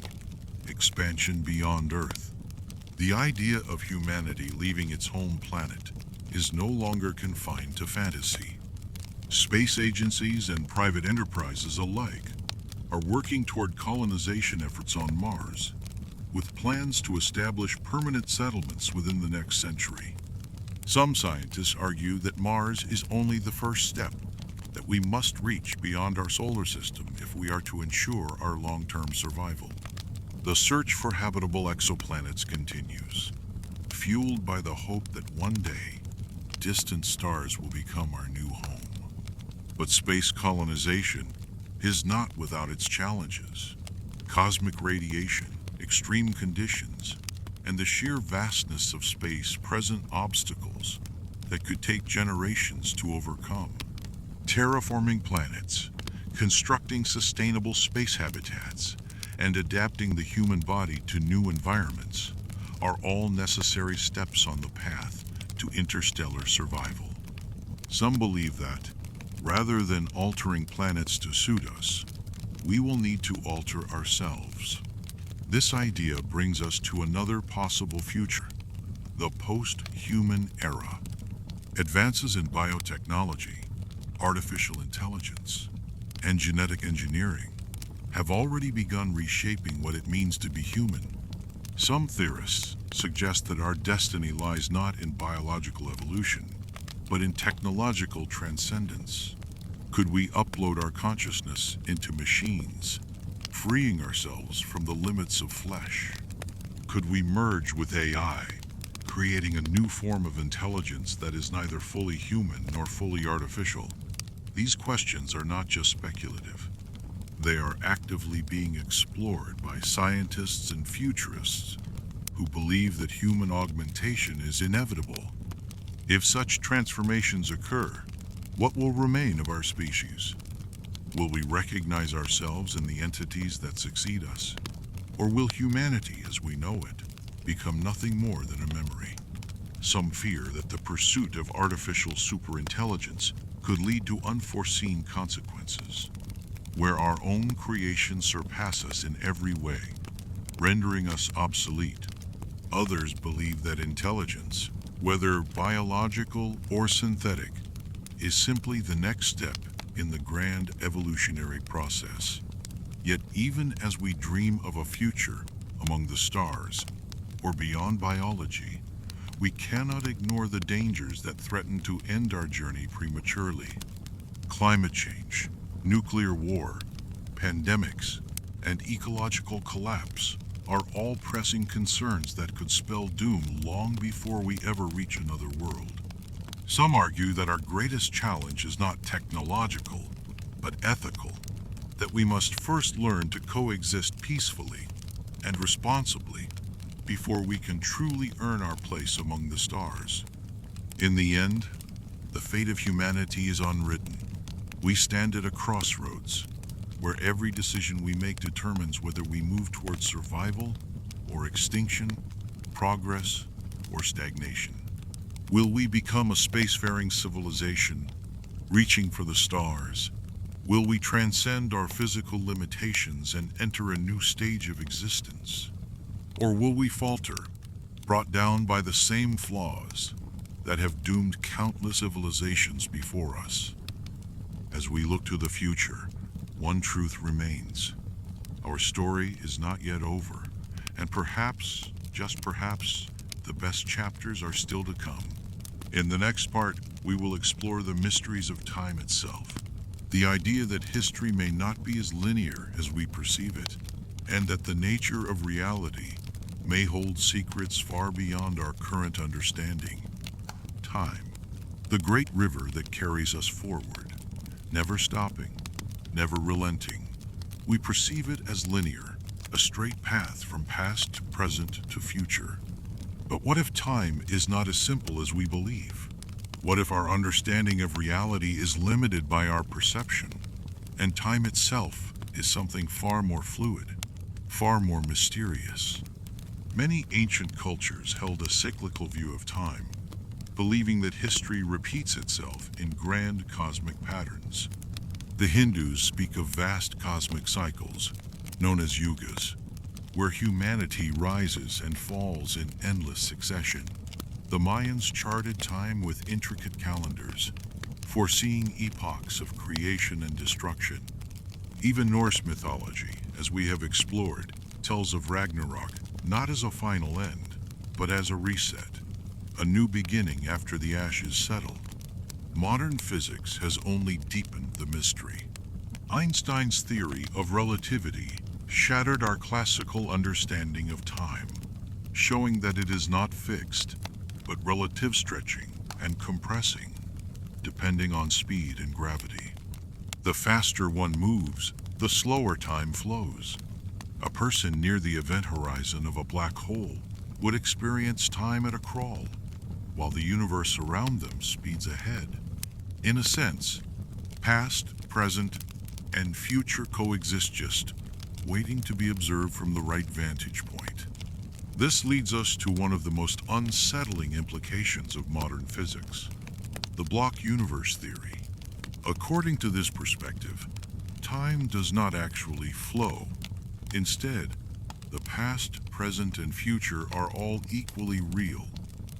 expansion beyond Earth. The idea of humanity leaving its home planet is no longer confined to fantasy. Space agencies and private enterprises alike are working toward colonization efforts on Mars, with plans to establish permanent settlements within the next century. Some scientists argue that Mars is only the first step, that we must reach beyond our solar system if we are to ensure our long-term survival. The search for habitable exoplanets continues, fueled by the hope that one day, distant stars will become our new home. But space colonization is not without its challenges. Cosmic radiation, extreme conditions, and the sheer vastness of space present obstacles that could take generations to overcome. Terraforming planets, constructing sustainable space habitats, and adapting the human body to new environments are all necessary steps on the path to interstellar survival. Some believe that, rather than altering planets to suit us, we will need to alter ourselves. This idea brings us to another possible future, the post-human era. Advances in biotechnology, artificial intelligence, and genetic engineering have already begun reshaping what it means to be human. Some theorists suggest that our destiny lies not in biological evolution, but in technological transcendence. Could we upload our consciousness into machines, freeing ourselves from the limits of flesh? Could we merge with AI, creating a new form of intelligence that is neither fully human nor fully artificial? These questions are not just speculative. They are actively being explored by scientists and futurists who believe that human augmentation is inevitable. If such transformations occur, what will remain of our species? Will we recognize ourselves in the entities that succeed us? Or will humanity as we know it become nothing more than a memory? Some fear that the pursuit of artificial superintelligence could lead to unforeseen consequences, where our own creations surpass us in every way, rendering us obsolete. Others believe that intelligence, whether biological or synthetic, is simply the next step in the grand evolutionary process. Yet even as we dream of a future among the stars or beyond biology, we cannot ignore the dangers that threaten to end our journey prematurely. Climate change, nuclear war, pandemics, and ecological collapse are all pressing concerns that could spell doom long before we ever reach another world. Some argue that our greatest challenge is not technological, but ethical, that we must first learn to coexist peacefully and responsibly before we can truly earn our place among the stars. In the end, the fate of humanity is unwritten. We stand at a crossroads, where every decision we make determines whether we move towards survival or extinction, progress or stagnation. Will we become a spacefaring civilization, reaching for the stars? Will we transcend our physical limitations and enter a new stage of existence? Or will we falter, brought down by the same flaws that have doomed countless civilizations before us? As we look to the future, one truth remains. Our story is not yet over, and perhaps, just perhaps, the best chapters are still to come. In the next part, we will explore the mysteries of time itself, the idea that history may not be as linear as we perceive it, and that the nature of reality may hold secrets far beyond our current understanding. Time, the great river that carries us forward, never stopping, never relenting. We perceive it as linear, a straight path from past to present to future. But what if time is not as simple as we believe? What if our understanding of reality is limited by our perception, and time itself is something far more fluid, far more mysterious? Many ancient cultures held a cyclical view of time, believing that history repeats itself in grand cosmic patterns. The Hindus speak of vast cosmic cycles, known as yugas, where humanity rises and falls in endless succession. The Mayans charted time with intricate calendars, foreseeing epochs of creation and destruction. Even Norse mythology, as we have explored, tells of Ragnarok not as a final end, but as a reset, a new beginning after the ashes settle. Modern physics has only deepened the mystery. Einstein's theory of relativity shattered our classical understanding of time, showing that it is not fixed, but relative, stretching and compressing, depending on speed and gravity. The faster one moves, the slower time flows. A person near the event horizon of a black hole would experience time at a crawl, while the universe around them speeds ahead. In a sense, past, present, and future coexist, just waiting to be observed from the right vantage point. This leads us to one of the most unsettling implications of modern physics, the block universe theory. According to this perspective, time does not actually flow. Instead, the past, present, and future are all equally real,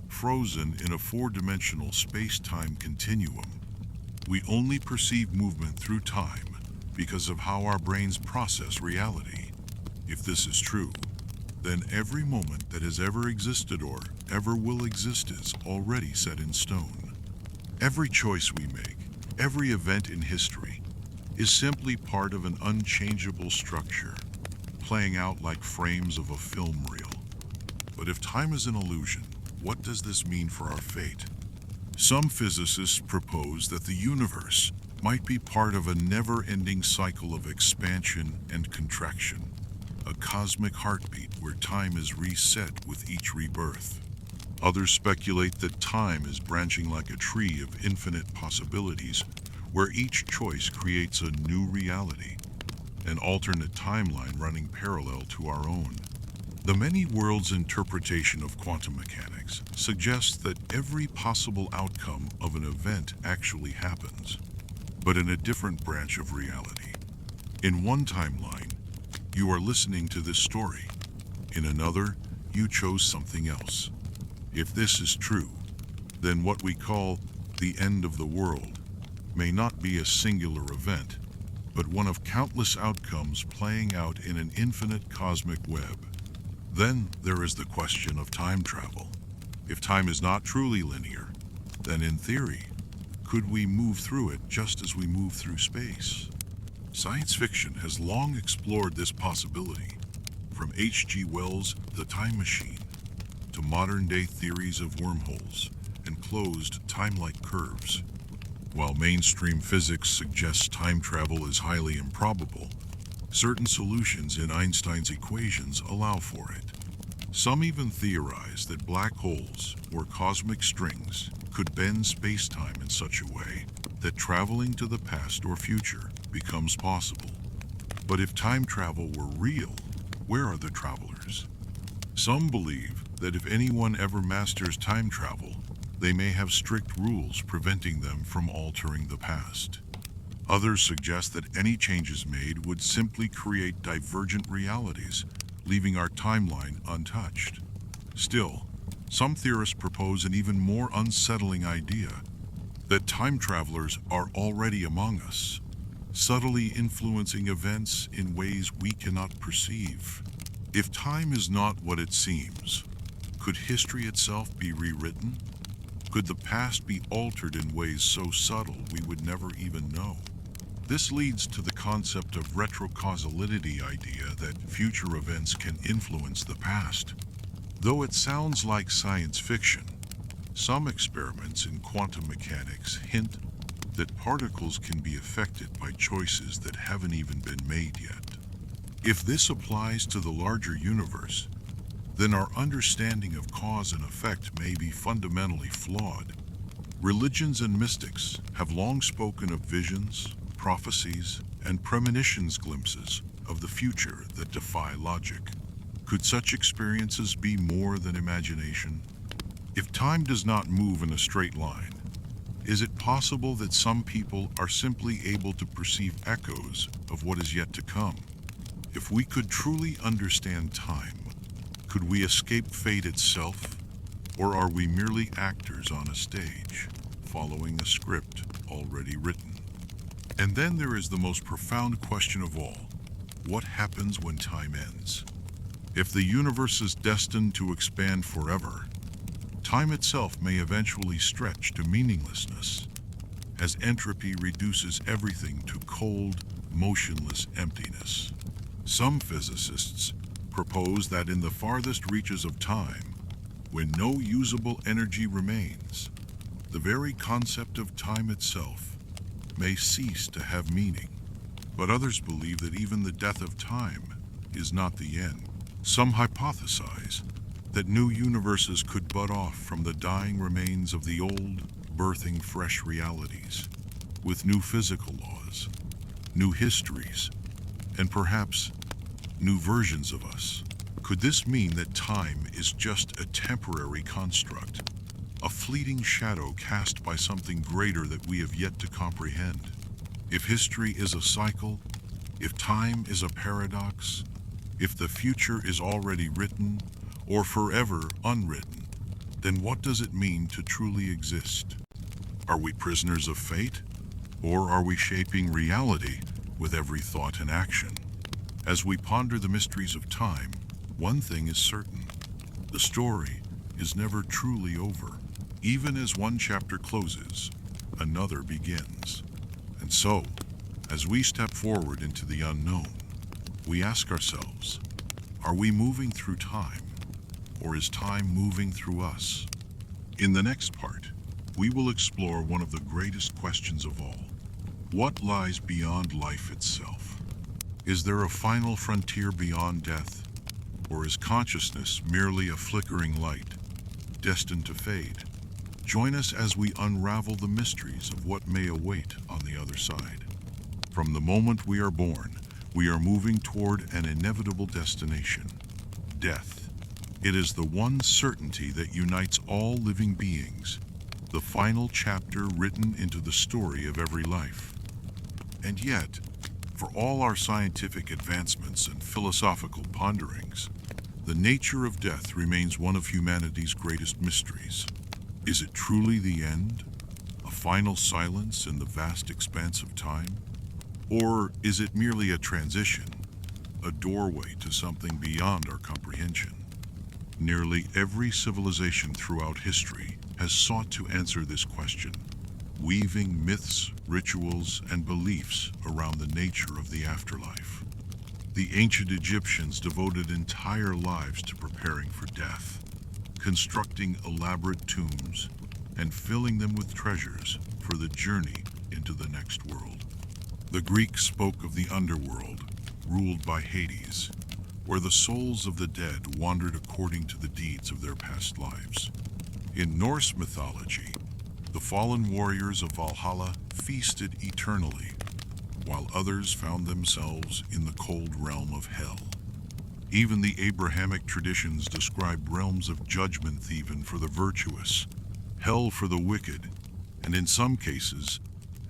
frozen in a four-dimensional space-time continuum. We only perceive movement through time because of how our brains process reality. If this is true, then every moment that has ever existed or ever will exist is already set in stone. Every choice we make, every event in history, is simply part of an unchangeable structure, playing out like frames of a film reel. But if time is an illusion, what does this mean for our fate? Some physicists propose that the universe might be part of a never-ending cycle of expansion and contraction, a cosmic heartbeat where time is reset with each rebirth. Others speculate that time is branching like a tree of infinite possibilities, where each choice creates a new reality, an alternate timeline running parallel to our own. The many worlds interpretation of quantum mechanics suggests that every possible outcome of an event actually happens, but in a different branch of reality. In one timeline, you are listening to this story. In another, you chose something else. If this is true, then what we call the end of the world may not be a singular event, but one of countless outcomes playing out in an infinite cosmic web. Then there is the question of time travel. If time is not truly linear, then in theory, could we move through it just as we move through space? Science fiction has long explored this possibility, from H.G. Wells' The Time Machine to modern-day theories of wormholes and closed time-like curves. While mainstream physics suggests time travel is highly improbable, certain solutions in Einstein's equations allow for it. Some even theorize that black holes, or cosmic strings, could bend space-time in such a way that traveling to the past or future becomes possible. But if time travel were real, where are the travelers? Some believe that if anyone ever masters time travel, they may have strict rules preventing them from altering the past. Others suggest that any changes made would simply create divergent realities, leaving our timeline untouched. Still, some theorists propose an even more unsettling idea, that time travelers are already among us, subtly influencing events in ways we cannot perceive. If time is not what it seems, could history itself be rewritten? Could the past be altered in ways so subtle we would never even know? This leads to the concept of retrocausality idea that future events can influence the past. Though it sounds like science fiction, some experiments in quantum mechanics hint that particles can be affected by choices that haven't even been made yet. If this applies to the larger universe, then our understanding of cause and effect may be fundamentally flawed. Religions and mystics have long spoken of visions, prophecies, and premonitions, glimpses of the future that defy logic. Could such experiences be more than imagination? If time does not move in a straight line, is it possible that some people are simply able to perceive echoes of what is yet to come? If we could truly understand time, could we escape fate itself? Or are we merely actors on a stage, following a script already written? And then there is the most profound question of all. What happens when time ends? If the universe is destined to expand forever, time itself may eventually stretch to meaninglessness, as entropy reduces everything to cold, motionless emptiness. Some physicists propose that in the farthest reaches of time, when no usable energy remains, the very concept of time itself may cease to have meaning. But others believe that even the death of time is not the end. Some hypothesize that new universes could bud off from the dying remains of the old, birthing fresh realities, with new physical laws, new histories, and perhaps new versions of us. Could this mean that time is just a temporary construct, a fleeting shadow cast by something greater that we have yet to comprehend? If history is a cycle, if time is a paradox, if the future is already written or forever unwritten, then what does it mean to truly exist? Are we prisoners of fate, or are we shaping reality with every thought and action? As we ponder the mysteries of time, one thing is certain: the story is never truly over. Even as one chapter closes, another begins. And so, as we step forward into the unknown, we ask ourselves, are we moving through time, or is time moving through us? In the next part, we will explore one of the greatest questions of all. What lies beyond life itself? Is there a final frontier beyond death? Or is consciousness merely a flickering light, destined to fade? Join us as we unravel the mysteries of what may await on the other side. From the moment we are born, we are moving toward an inevitable destination, death. It is the one certainty that unites all living beings, the final chapter written into the story of every life. And yet, for all our scientific advancements and philosophical ponderings, the nature of death remains one of humanity's greatest mysteries. Is it truly the end? A final silence in the vast expanse of time? Or is it merely a transition, a doorway to something beyond our comprehension? Nearly every civilization throughout history has sought to answer this question, weaving myths, rituals, and beliefs around the nature of the afterlife. The ancient Egyptians devoted entire lives to preparing for death, constructing elaborate tombs and filling them with treasures for the journey into the next world. The Greeks spoke of the underworld, ruled by Hades, where the souls of the dead wandered according to the deeds of their past lives. In Norse mythology, the fallen warriors of Valhalla feasted eternally, while others found themselves in the cold realm of hell. Even the Abrahamic traditions describe realms of judgment even for the virtuous, hell for the wicked, and in some cases,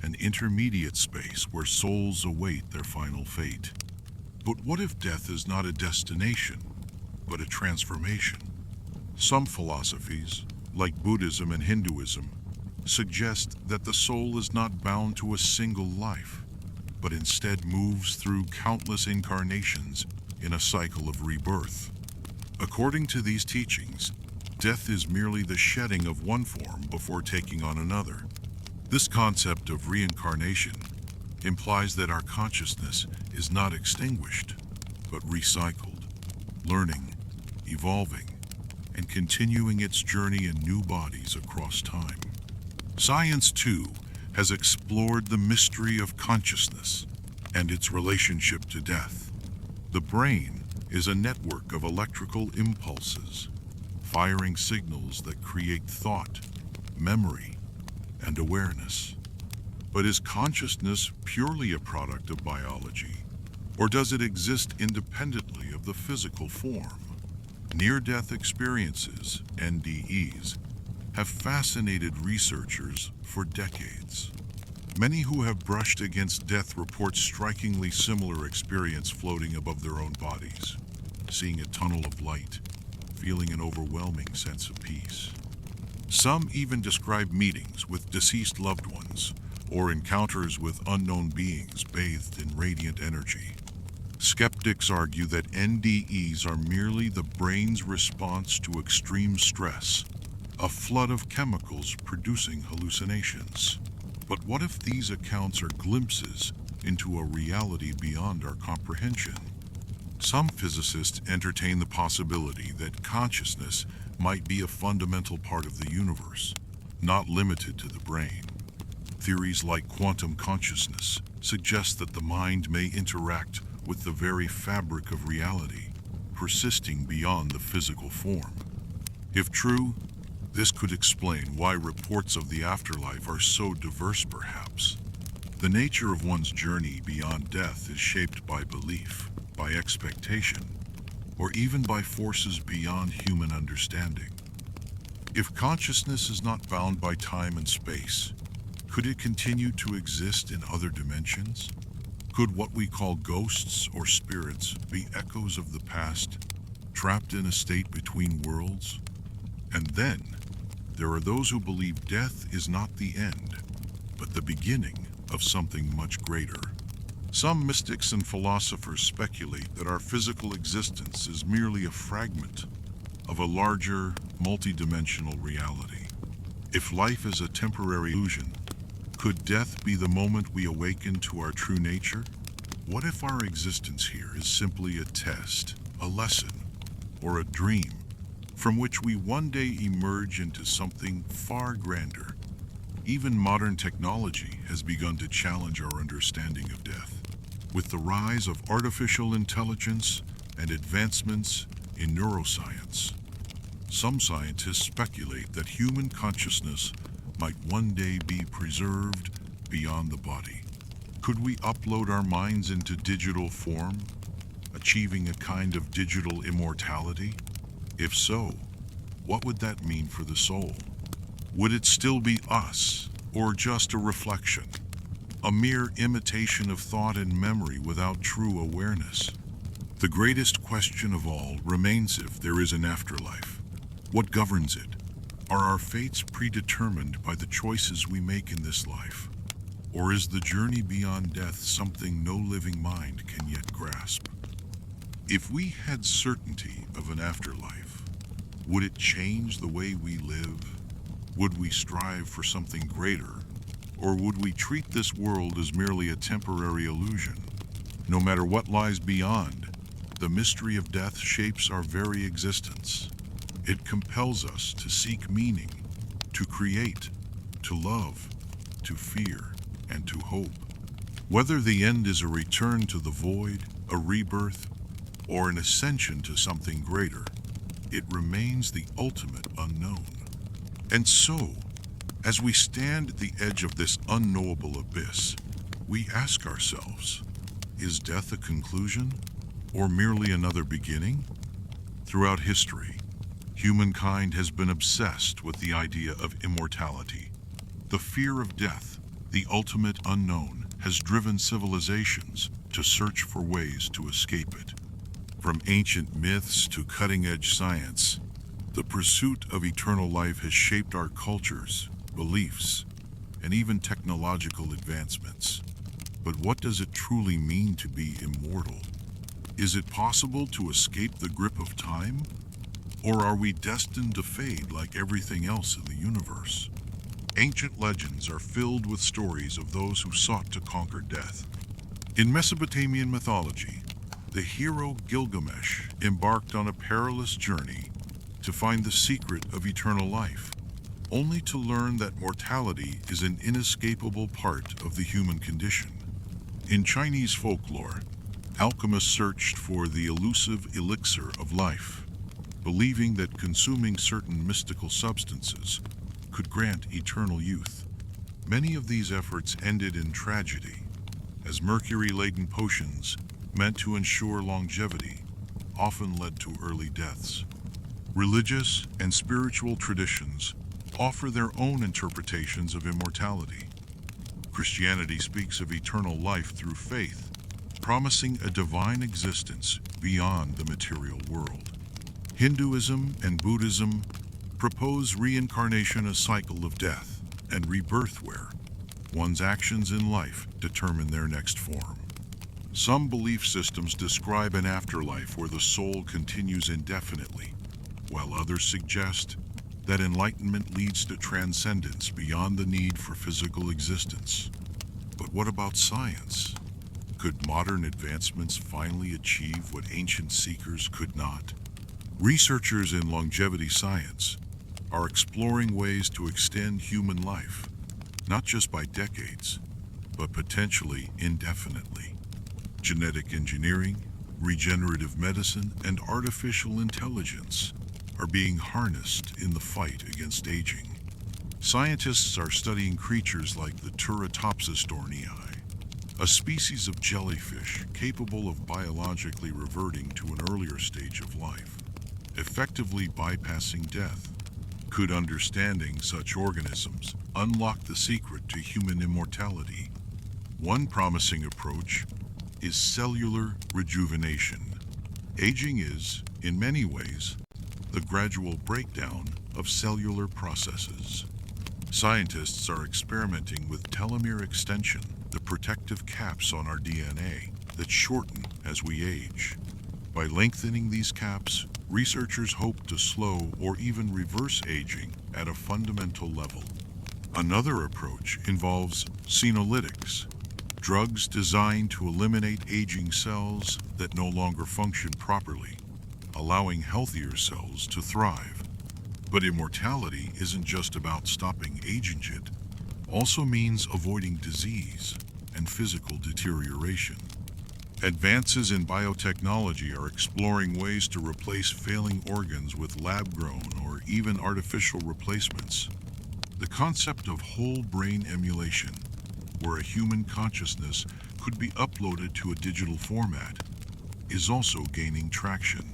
an intermediate space where souls await their final fate. But what if death is not a destination, but a transformation? Some philosophies, like Buddhism and Hinduism, suggest that the soul is not bound to a single life, but instead moves through countless incarnations in a cycle of rebirth. According to these teachings, death is merely the shedding of one form before taking on another. This concept of reincarnation implies that our consciousness is not extinguished, but recycled, learning, evolving, and continuing its journey in new bodies across time. Science, too, has explored the mystery of consciousness and its relationship to death. The brain is a network of electrical impulses, firing signals that create thought, memory, and awareness. But is consciousness purely a product of biology, or does it exist independently of the physical form? Near-death experiences, NDEs, have fascinated researchers for decades. Many who have brushed against death report strikingly similar experience floating above their own bodies, seeing a tunnel of light, feeling an overwhelming sense of peace. Some even describe meetings with deceased loved ones or encounters with unknown beings bathed in radiant energy. Skeptics argue that NDEs are merely the brain's response to extreme stress, a flood of chemicals producing hallucinations. But what if these accounts are glimpses into a reality beyond our comprehension? Some physicists entertain the possibility that consciousness might be a fundamental part of the universe, not limited to the brain. Theories like quantum consciousness suggest that the mind may interact with the very fabric of reality, persisting beyond the physical form. If true, this could explain why reports of the afterlife are so diverse, perhaps. The nature of one's journey beyond death is shaped by belief, by expectation, or even by forces beyond human understanding. If consciousness is not bound by time and space, could it continue to exist in other dimensions? Could what we call ghosts or spirits be echoes of the past, trapped in a state between worlds? And then, there are those who believe death is not the end, but the beginning of something much greater. Some mystics and philosophers speculate that our physical existence is merely a fragment of a larger, multidimensional reality. If life is a temporary illusion, could death be the moment we awaken to our true nature? What if our existence here is simply a test, a lesson, or a dream from which we one day emerge into something far grander? Even modern technology has begun to challenge our understanding of death. With the rise of artificial intelligence and advancements in neuroscience, some scientists speculate that human consciousness might one day be preserved beyond the body. Could we upload our minds into digital form, achieving a kind of digital immortality? If so, what would that mean for the soul? Would it still be us, or just a reflection? A mere imitation of thought and memory without true awareness? The greatest question of all remains if there is an afterlife. What governs it? Are our fates predetermined by the choices we make in this life? Or is the journey beyond death something no living mind can yet grasp? If we had certainty of an afterlife, would it change the way we live? Would we strive for something greater? Or would we treat this world as merely a temporary illusion? No matter what lies beyond, the mystery of death shapes our very existence. It compels us to seek meaning, to create, to love, to fear, and to hope. Whether the end is a return to the void, a rebirth, or an ascension to something greater, it remains the ultimate unknown. And so, as we stand at the edge of this unknowable abyss, we ask ourselves, is death a conclusion, or merely another beginning? Throughout history, humankind has been obsessed with the idea of immortality. The fear of death, the ultimate unknown, has driven civilizations to search for ways to escape it. From ancient myths to cutting-edge science, the pursuit of eternal life has shaped our cultures, beliefs, and even technological advancements. But what does it truly mean to be immortal? Is it possible to escape the grip of time? Or are we destined to fade like everything else in the universe? Ancient legends are filled with stories of those who sought to conquer death. In Mesopotamian mythology, the hero Gilgamesh embarked on a perilous journey to find the secret of eternal life, only to learn that mortality is an inescapable part of the human condition. In Chinese folklore, alchemists searched for the elusive elixir of life, believing that consuming certain mystical substances could grant eternal youth. Many of these efforts ended in tragedy, as mercury-laden potions meant to ensure longevity often led to early deaths. Religious and spiritual traditions offer their own interpretations of immortality. Christianity speaks of eternal life through faith, promising a divine existence beyond the material world. Hinduism and Buddhism propose reincarnation, a cycle of death and rebirth where one's actions in life determine their next form. Some belief systems describe an afterlife where the soul continues indefinitely, while others suggest that enlightenment leads to transcendence beyond the need for physical existence. But what about science? Could modern advancements finally achieve what ancient seekers could not? Researchers in longevity science are exploring ways to extend human life, not just by decades, but potentially indefinitely. Genetic engineering, regenerative medicine, and artificial intelligence are being harnessed in the fight against aging. Scientists are studying creatures like the Turritopsis dohrnii, a species of jellyfish capable of biologically reverting to an earlier stage of life, effectively bypassing death. Could understanding such organisms unlock the secret to human immortality? One promising approach is cellular rejuvenation. Aging is, in many ways, the gradual breakdown of cellular processes. Scientists are experimenting with telomere extension, the protective caps on our DNA that shorten as we age. By lengthening these caps, researchers hope to slow or even reverse aging at a fundamental level. Another approach involves senolytics, drugs designed to eliminate aging cells that no longer function properly, allowing healthier cells to thrive. But immortality isn't just about stopping aging, it also means avoiding disease and physical deterioration. Advances in biotechnology are exploring ways to replace failing organs with lab-grown or even artificial replacements. The concept of whole brain emulation, where a human consciousness could be uploaded to a digital format, is also gaining traction.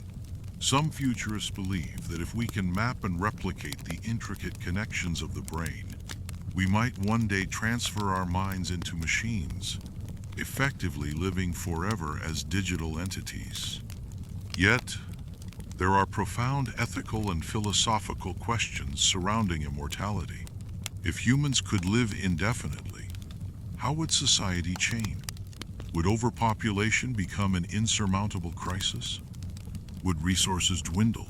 Some futurists believe that if we can map and replicate the intricate connections of the brain, we might one day transfer our minds into machines, effectively living forever as digital entities. Yet, there are profound ethical and philosophical questions surrounding immortality. If humans could live indefinitely, how would society change? Would overpopulation become an insurmountable crisis? Would resources dwindle,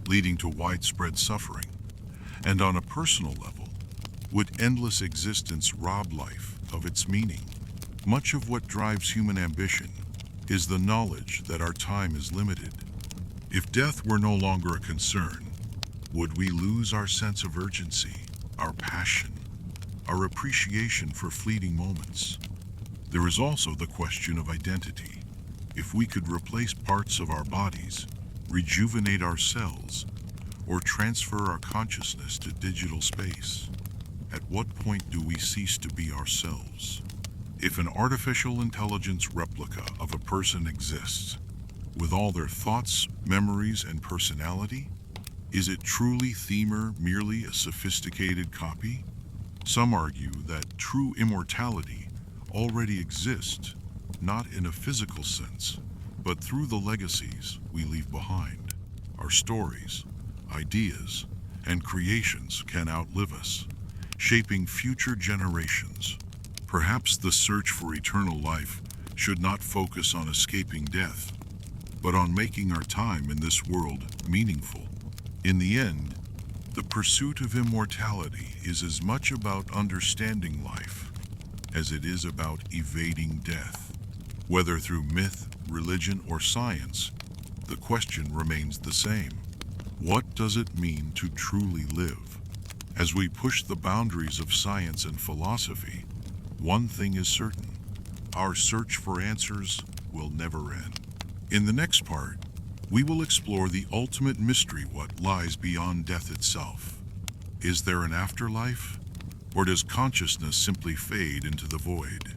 leading to widespread suffering? And on a personal level, would endless existence rob life of its meaning? Much of what drives human ambition is the knowledge that our time is limited. If death were no longer a concern, would we lose our sense of urgency, our passion, our appreciation for fleeting moments? There is also the question of identity. If we could replace parts of our bodies, rejuvenate our cells, or transfer our consciousness to digital space, at what point do we cease to be ourselves? If an artificial intelligence replica of a person exists, with all their thoughts, memories, and personality, is it truly merely a sophisticated copy? Some argue that true immortality already exists, not in a physical sense, but through the legacies we leave behind. Our stories, ideas, and creations can outlive us, shaping future generations. Perhaps the search for eternal life should not focus on escaping death, but on making our time in this world meaningful. In the end, the pursuit of immortality is as much about understanding life as it is about evading death. Whether through myth, religion, or science, the question remains the same. What does it mean to truly live? As we push the boundaries of science and philosophy, one thing is certain: our search for answers will never end. In the next part, we will explore the ultimate mystery: what lies beyond death itself. Is there an afterlife? Or does consciousness simply fade into the void?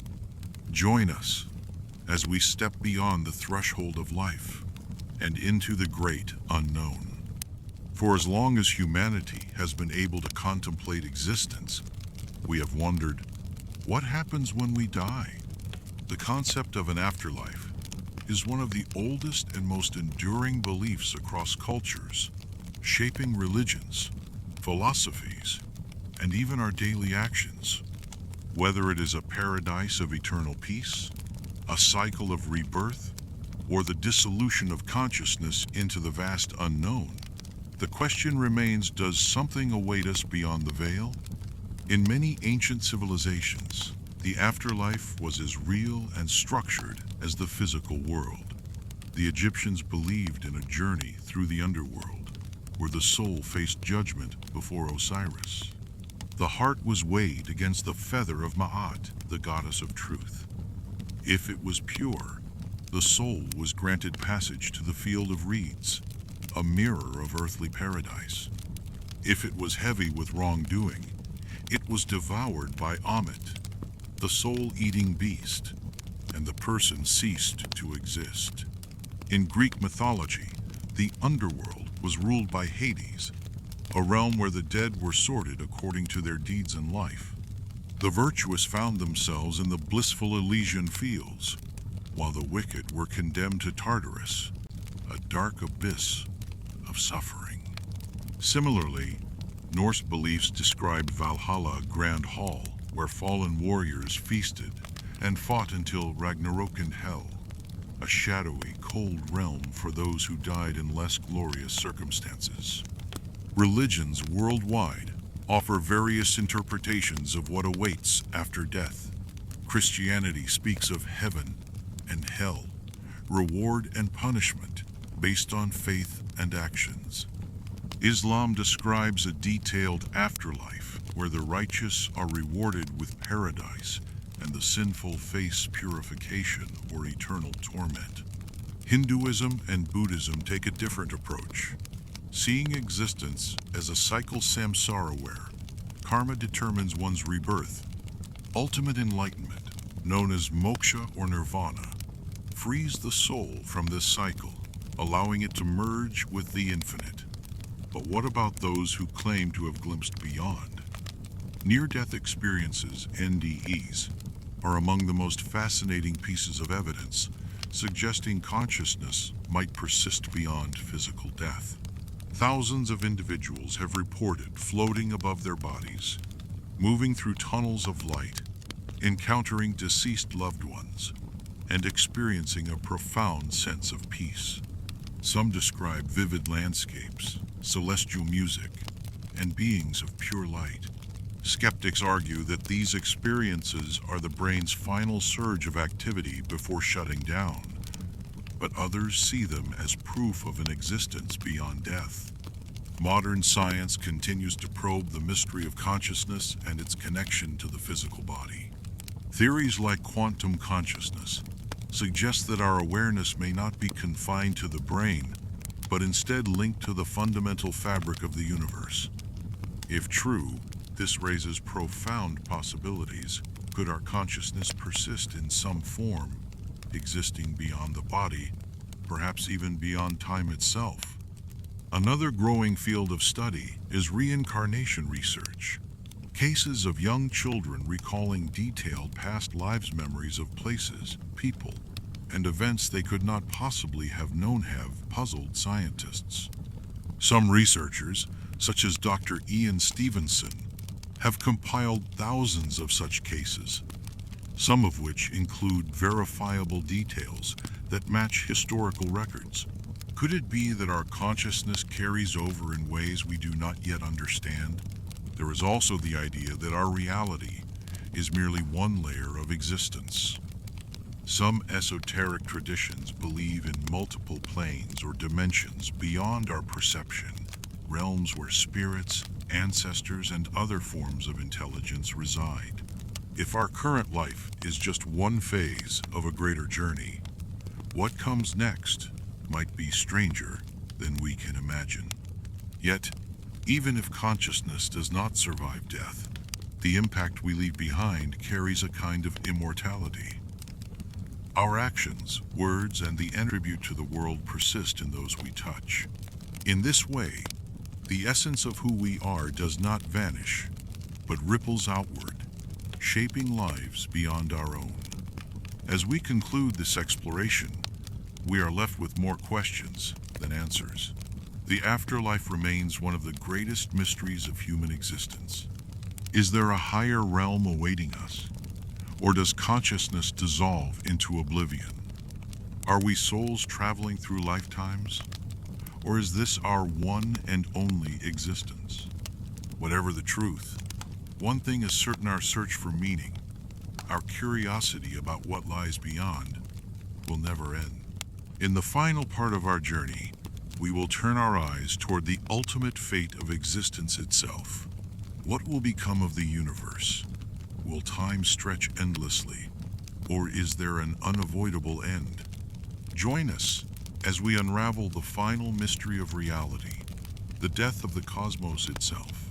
Join us as we step beyond the threshold of life and into the great unknown. For as long as humanity has been able to contemplate existence, we have wondered, what happens when we die? The concept of an afterlife is one of the oldest and most enduring beliefs across cultures, shaping religions, philosophies, and even our daily actions. Whether it is a paradise of eternal peace, a cycle of rebirth, or the dissolution of consciousness into the vast unknown, the question remains: does something await us beyond the veil? In many ancient civilizations, the afterlife was as real and structured as the physical world. The Egyptians believed in a journey through the underworld, where the soul faced judgment before Osiris. The heart was weighed against the feather of Ma'at, the goddess of truth. If it was pure, the soul was granted passage to the field of reeds, a mirror of earthly paradise. If it was heavy with wrongdoing, it was devoured by Ammit, the soul-eating beast, and the person ceased to exist. In Greek mythology, the underworld was ruled by Hades, a realm where the dead were sorted according to their deeds in life. The virtuous found themselves in the blissful Elysian fields, while the wicked were condemned to Tartarus, a dark abyss of suffering. Similarly, Norse beliefs described Valhalla, a grand hall, where fallen warriors feasted and fought until Ragnarok in hell, a shadowy, cold realm for those who died in less glorious circumstances. Religions worldwide offer various interpretations of what awaits after death. Christianity speaks of heaven and hell, reward and punishment based on faith and actions. Islam describes a detailed afterlife where the righteous are rewarded with paradise and the sinful face purification or eternal torment. Hinduism and Buddhism take a different approach, seeing existence as a cycle samsara where karma determines one's rebirth. Ultimate enlightenment, known as moksha or nirvana, frees the soul from this cycle, allowing it to merge with the infinite. But what about those who claim to have glimpsed beyond? Near-death experiences, NDEs, are among the most fascinating pieces of evidence, suggesting consciousness might persist beyond physical death. Thousands of individuals have reported floating above their bodies, moving through tunnels of light, encountering deceased loved ones, and experiencing a profound sense of peace. Some describe vivid landscapes, celestial music, and beings of pure light. Skeptics argue that these experiences are the brain's final surge of activity before shutting down, but others see them as proof of an existence beyond death. Modern science continues to probe the mystery of consciousness and its connection to the physical body. Theories like quantum consciousness suggest that our awareness may not be confined to the brain, but instead linked to the fundamental fabric of the universe. If true, this raises profound possibilities. Could our consciousness persist in some form, existing beyond the body, perhaps even beyond time itself? Another growing field of study is reincarnation research. Cases of young children recalling detailed past lives memories of places, people, and events they could not possibly have known have puzzled scientists. Some researchers, such as Dr. Ian Stevenson, have compiled thousands of such cases, some of which include verifiable details that match historical records. Could it be that our consciousness carries over in ways we do not yet understand? There is also the idea that our reality is merely one layer of existence. Some esoteric traditions believe in multiple planes or dimensions beyond our perception, realms where spirits, ancestors, and other forms of intelligence reside. If our current life is just one phase of a greater journey, what comes next might be stranger than we can imagine. Yet, even if consciousness does not survive death, the impact we leave behind carries a kind of immortality. Our actions, words, and the attribute to the world persist in those we touch. In this way, the essence of who we are does not vanish, but ripples outward, shaping lives beyond our own. As we conclude this exploration, we are left with more questions than answers. The afterlife remains one of the greatest mysteries of human existence. Is there a higher realm awaiting us? Or does consciousness dissolve into oblivion? Are we souls traveling through lifetimes? Or is this our one and only existence? Whatever the truth, one thing is certain: our search for meaning, our curiosity about what lies beyond, will never end. In the final part of our journey, we will turn our eyes toward the ultimate fate of existence itself. What will become of the universe? Will time stretch endlessly, or is there an unavoidable end? Join us as we unravel the final mystery of reality, the death of the cosmos itself.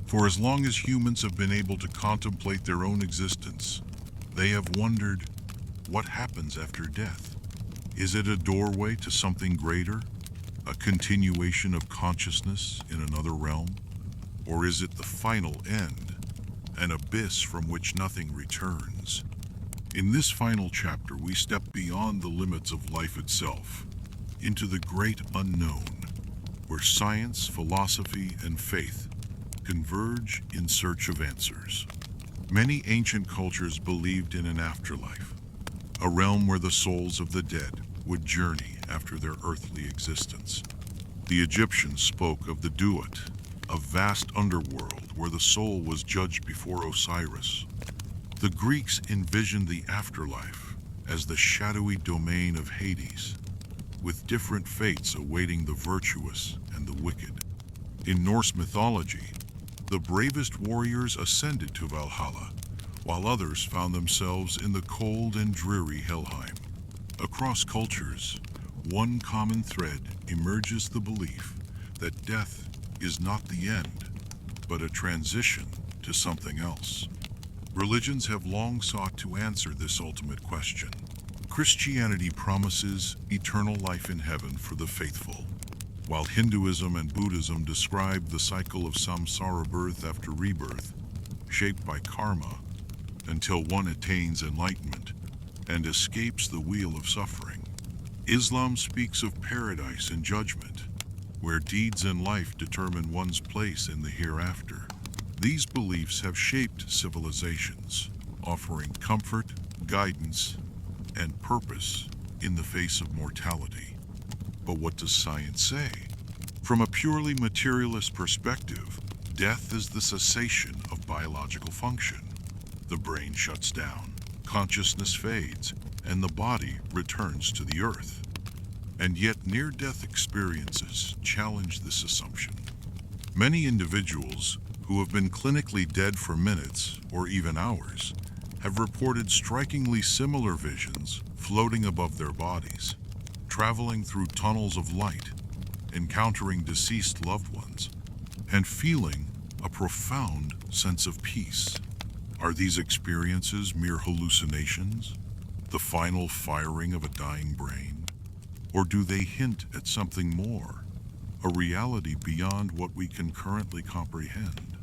For as long as humans have been able to contemplate their own existence, they have wondered, what happens after death? Is it a doorway to something greater? A continuation of consciousness in another realm? Or is it the final end, an abyss from which nothing returns? In this final chapter, we step beyond the limits of life itself, into the great unknown, where science, philosophy, and faith converge in search of answers. Many ancient cultures believed in an afterlife, a realm where the souls of the dead would journey after their earthly existence. The Egyptians spoke of the Duat, a vast underworld where the soul was judged before Osiris. The Greeks envisioned the afterlife as the shadowy domain of Hades, with different fates awaiting the virtuous and the wicked. In Norse mythology, the bravest warriors ascended to Valhalla, while others found themselves in the cold and dreary Helheim. Across cultures, one common thread emerges: the belief that death is not the end, but a transition to something else. Religions have long sought to answer this ultimate question. Christianity promises eternal life in heaven for the faithful, while Hinduism and Buddhism describe the cycle of samsara, birth after rebirth, shaped by karma, until one attains enlightenment and escapes the wheel of suffering. Islam speaks of paradise and judgment, where deeds and life determine one's place in the hereafter. These beliefs have shaped civilizations, offering comfort, guidance, and purpose in the face of mortality. But what does science say? From a purely materialist perspective, death is the cessation of biological function. The brain shuts down, consciousness fades, and the body returns to the earth. And yet near-death experiences challenge this assumption. Many individuals who have been clinically dead for minutes or even hours have reported strikingly similar visions floating above their bodies, traveling through tunnels of light, encountering deceased loved ones, and feeling a profound sense of peace. Are these experiences mere hallucinations, the final firing of a dying brain? Or do they hint at something more, a reality beyond what we can currently comprehend?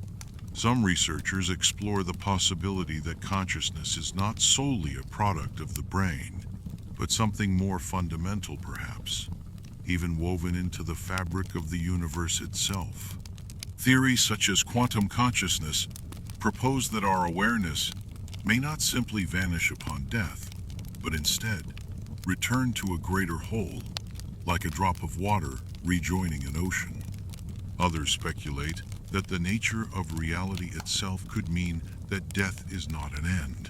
Some researchers explore the possibility that consciousness is not solely a product of the brain, but something more fundamental perhaps, even woven into the fabric of the universe itself. Theories such as quantum consciousness propose that our awareness may not simply vanish upon death, but instead return to a greater whole, like a drop of water rejoining an ocean. Others speculate that the nature of reality itself could mean that death is not an end,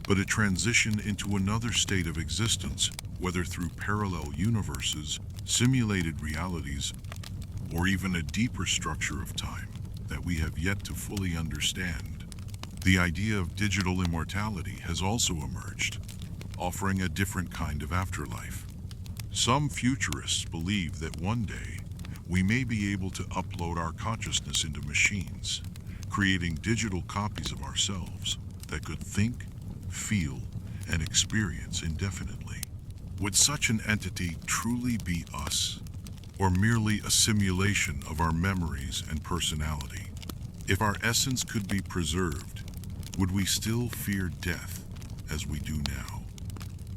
but a transition into another state of existence, whether through parallel universes, simulated realities, or even a deeper structure of time that we have yet to fully understand. The idea of digital immortality has also emerged, offering a different kind of afterlife. Some futurists believe that one day we may be able to upload our consciousness into machines, creating digital copies of ourselves that could think, feel, and experience indefinitely. Would such an entity truly be us, or merely a simulation of our memories and personality? If our essence could be preserved, would we still fear death as we do now?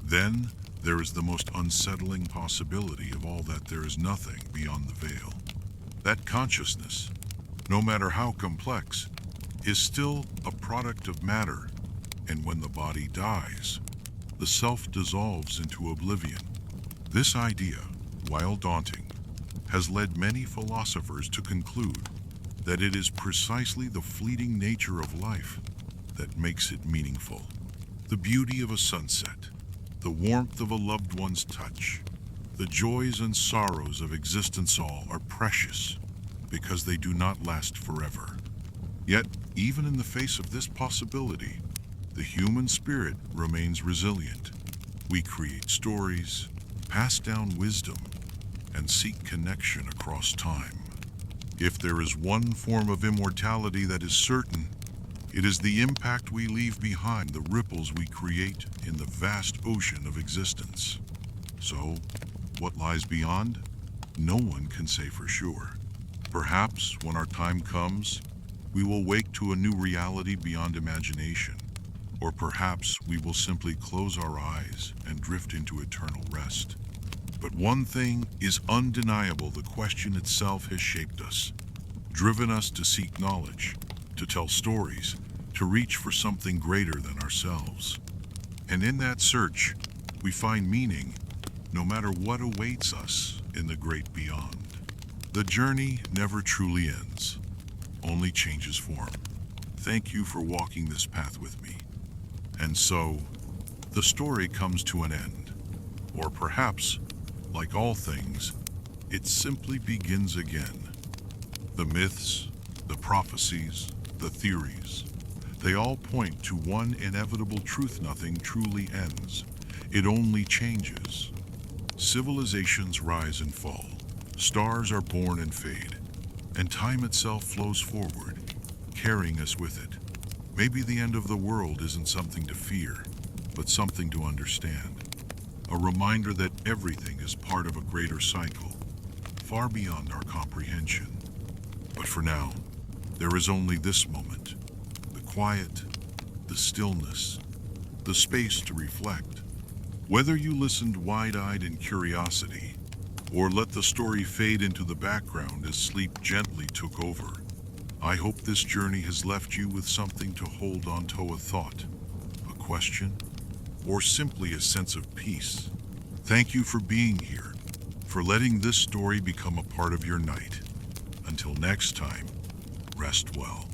Then there is the most unsettling possibility of all, that there is nothing beyond the veil. That consciousness, no matter how complex, is still a product of matter, and when the body dies, the self dissolves into oblivion. This idea, while daunting, has led many philosophers to conclude that it is precisely the fleeting nature of life that makes it meaningful. The beauty of a sunset, the warmth of a loved one's touch, the joys and sorrows of existence, all are precious because they do not last forever. Yet, even in the face of this possibility, the human spirit remains resilient. We create stories, pass down wisdom, and seek connection across time. If there is one form of immortality that is certain, it is the impact we leave behind, the ripples we create in the vast ocean of existence. So, what lies beyond? No one can say for sure. Perhaps, when our time comes, we will wake to a new reality beyond imagination. Or perhaps we will simply close our eyes and drift into eternal rest. But one thing is undeniable: the question itself has shaped us, driven us to seek knowledge, to tell stories, to reach for something greater than ourselves. And in that search, we find meaning, no matter what awaits us in the great beyond. The journey never truly ends, only changes form. Thank you for walking this path with me. And so, the story comes to an end. Or perhaps, like all things, it simply begins again. The myths, the prophecies, the theories, They all point to one inevitable truth: nothing truly ends. It only changes. Civilizations rise and fall. Stars are born and fade. And time itself flows forward, carrying us with it. Maybe the end of the world isn't something to fear, but something to understand. A reminder that everything is part of a greater cycle, far beyond our comprehension. But for now, there is only this moment. The quiet, the stillness, the space to reflect. Whether you listened wide-eyed in curiosity, or let the story fade into the background as sleep gently took over, I hope this journey has left you with something to hold on to: a thought, a question, or simply a sense of peace. Thank you for being here, for letting this story become a part of your night. Until next time, rest well.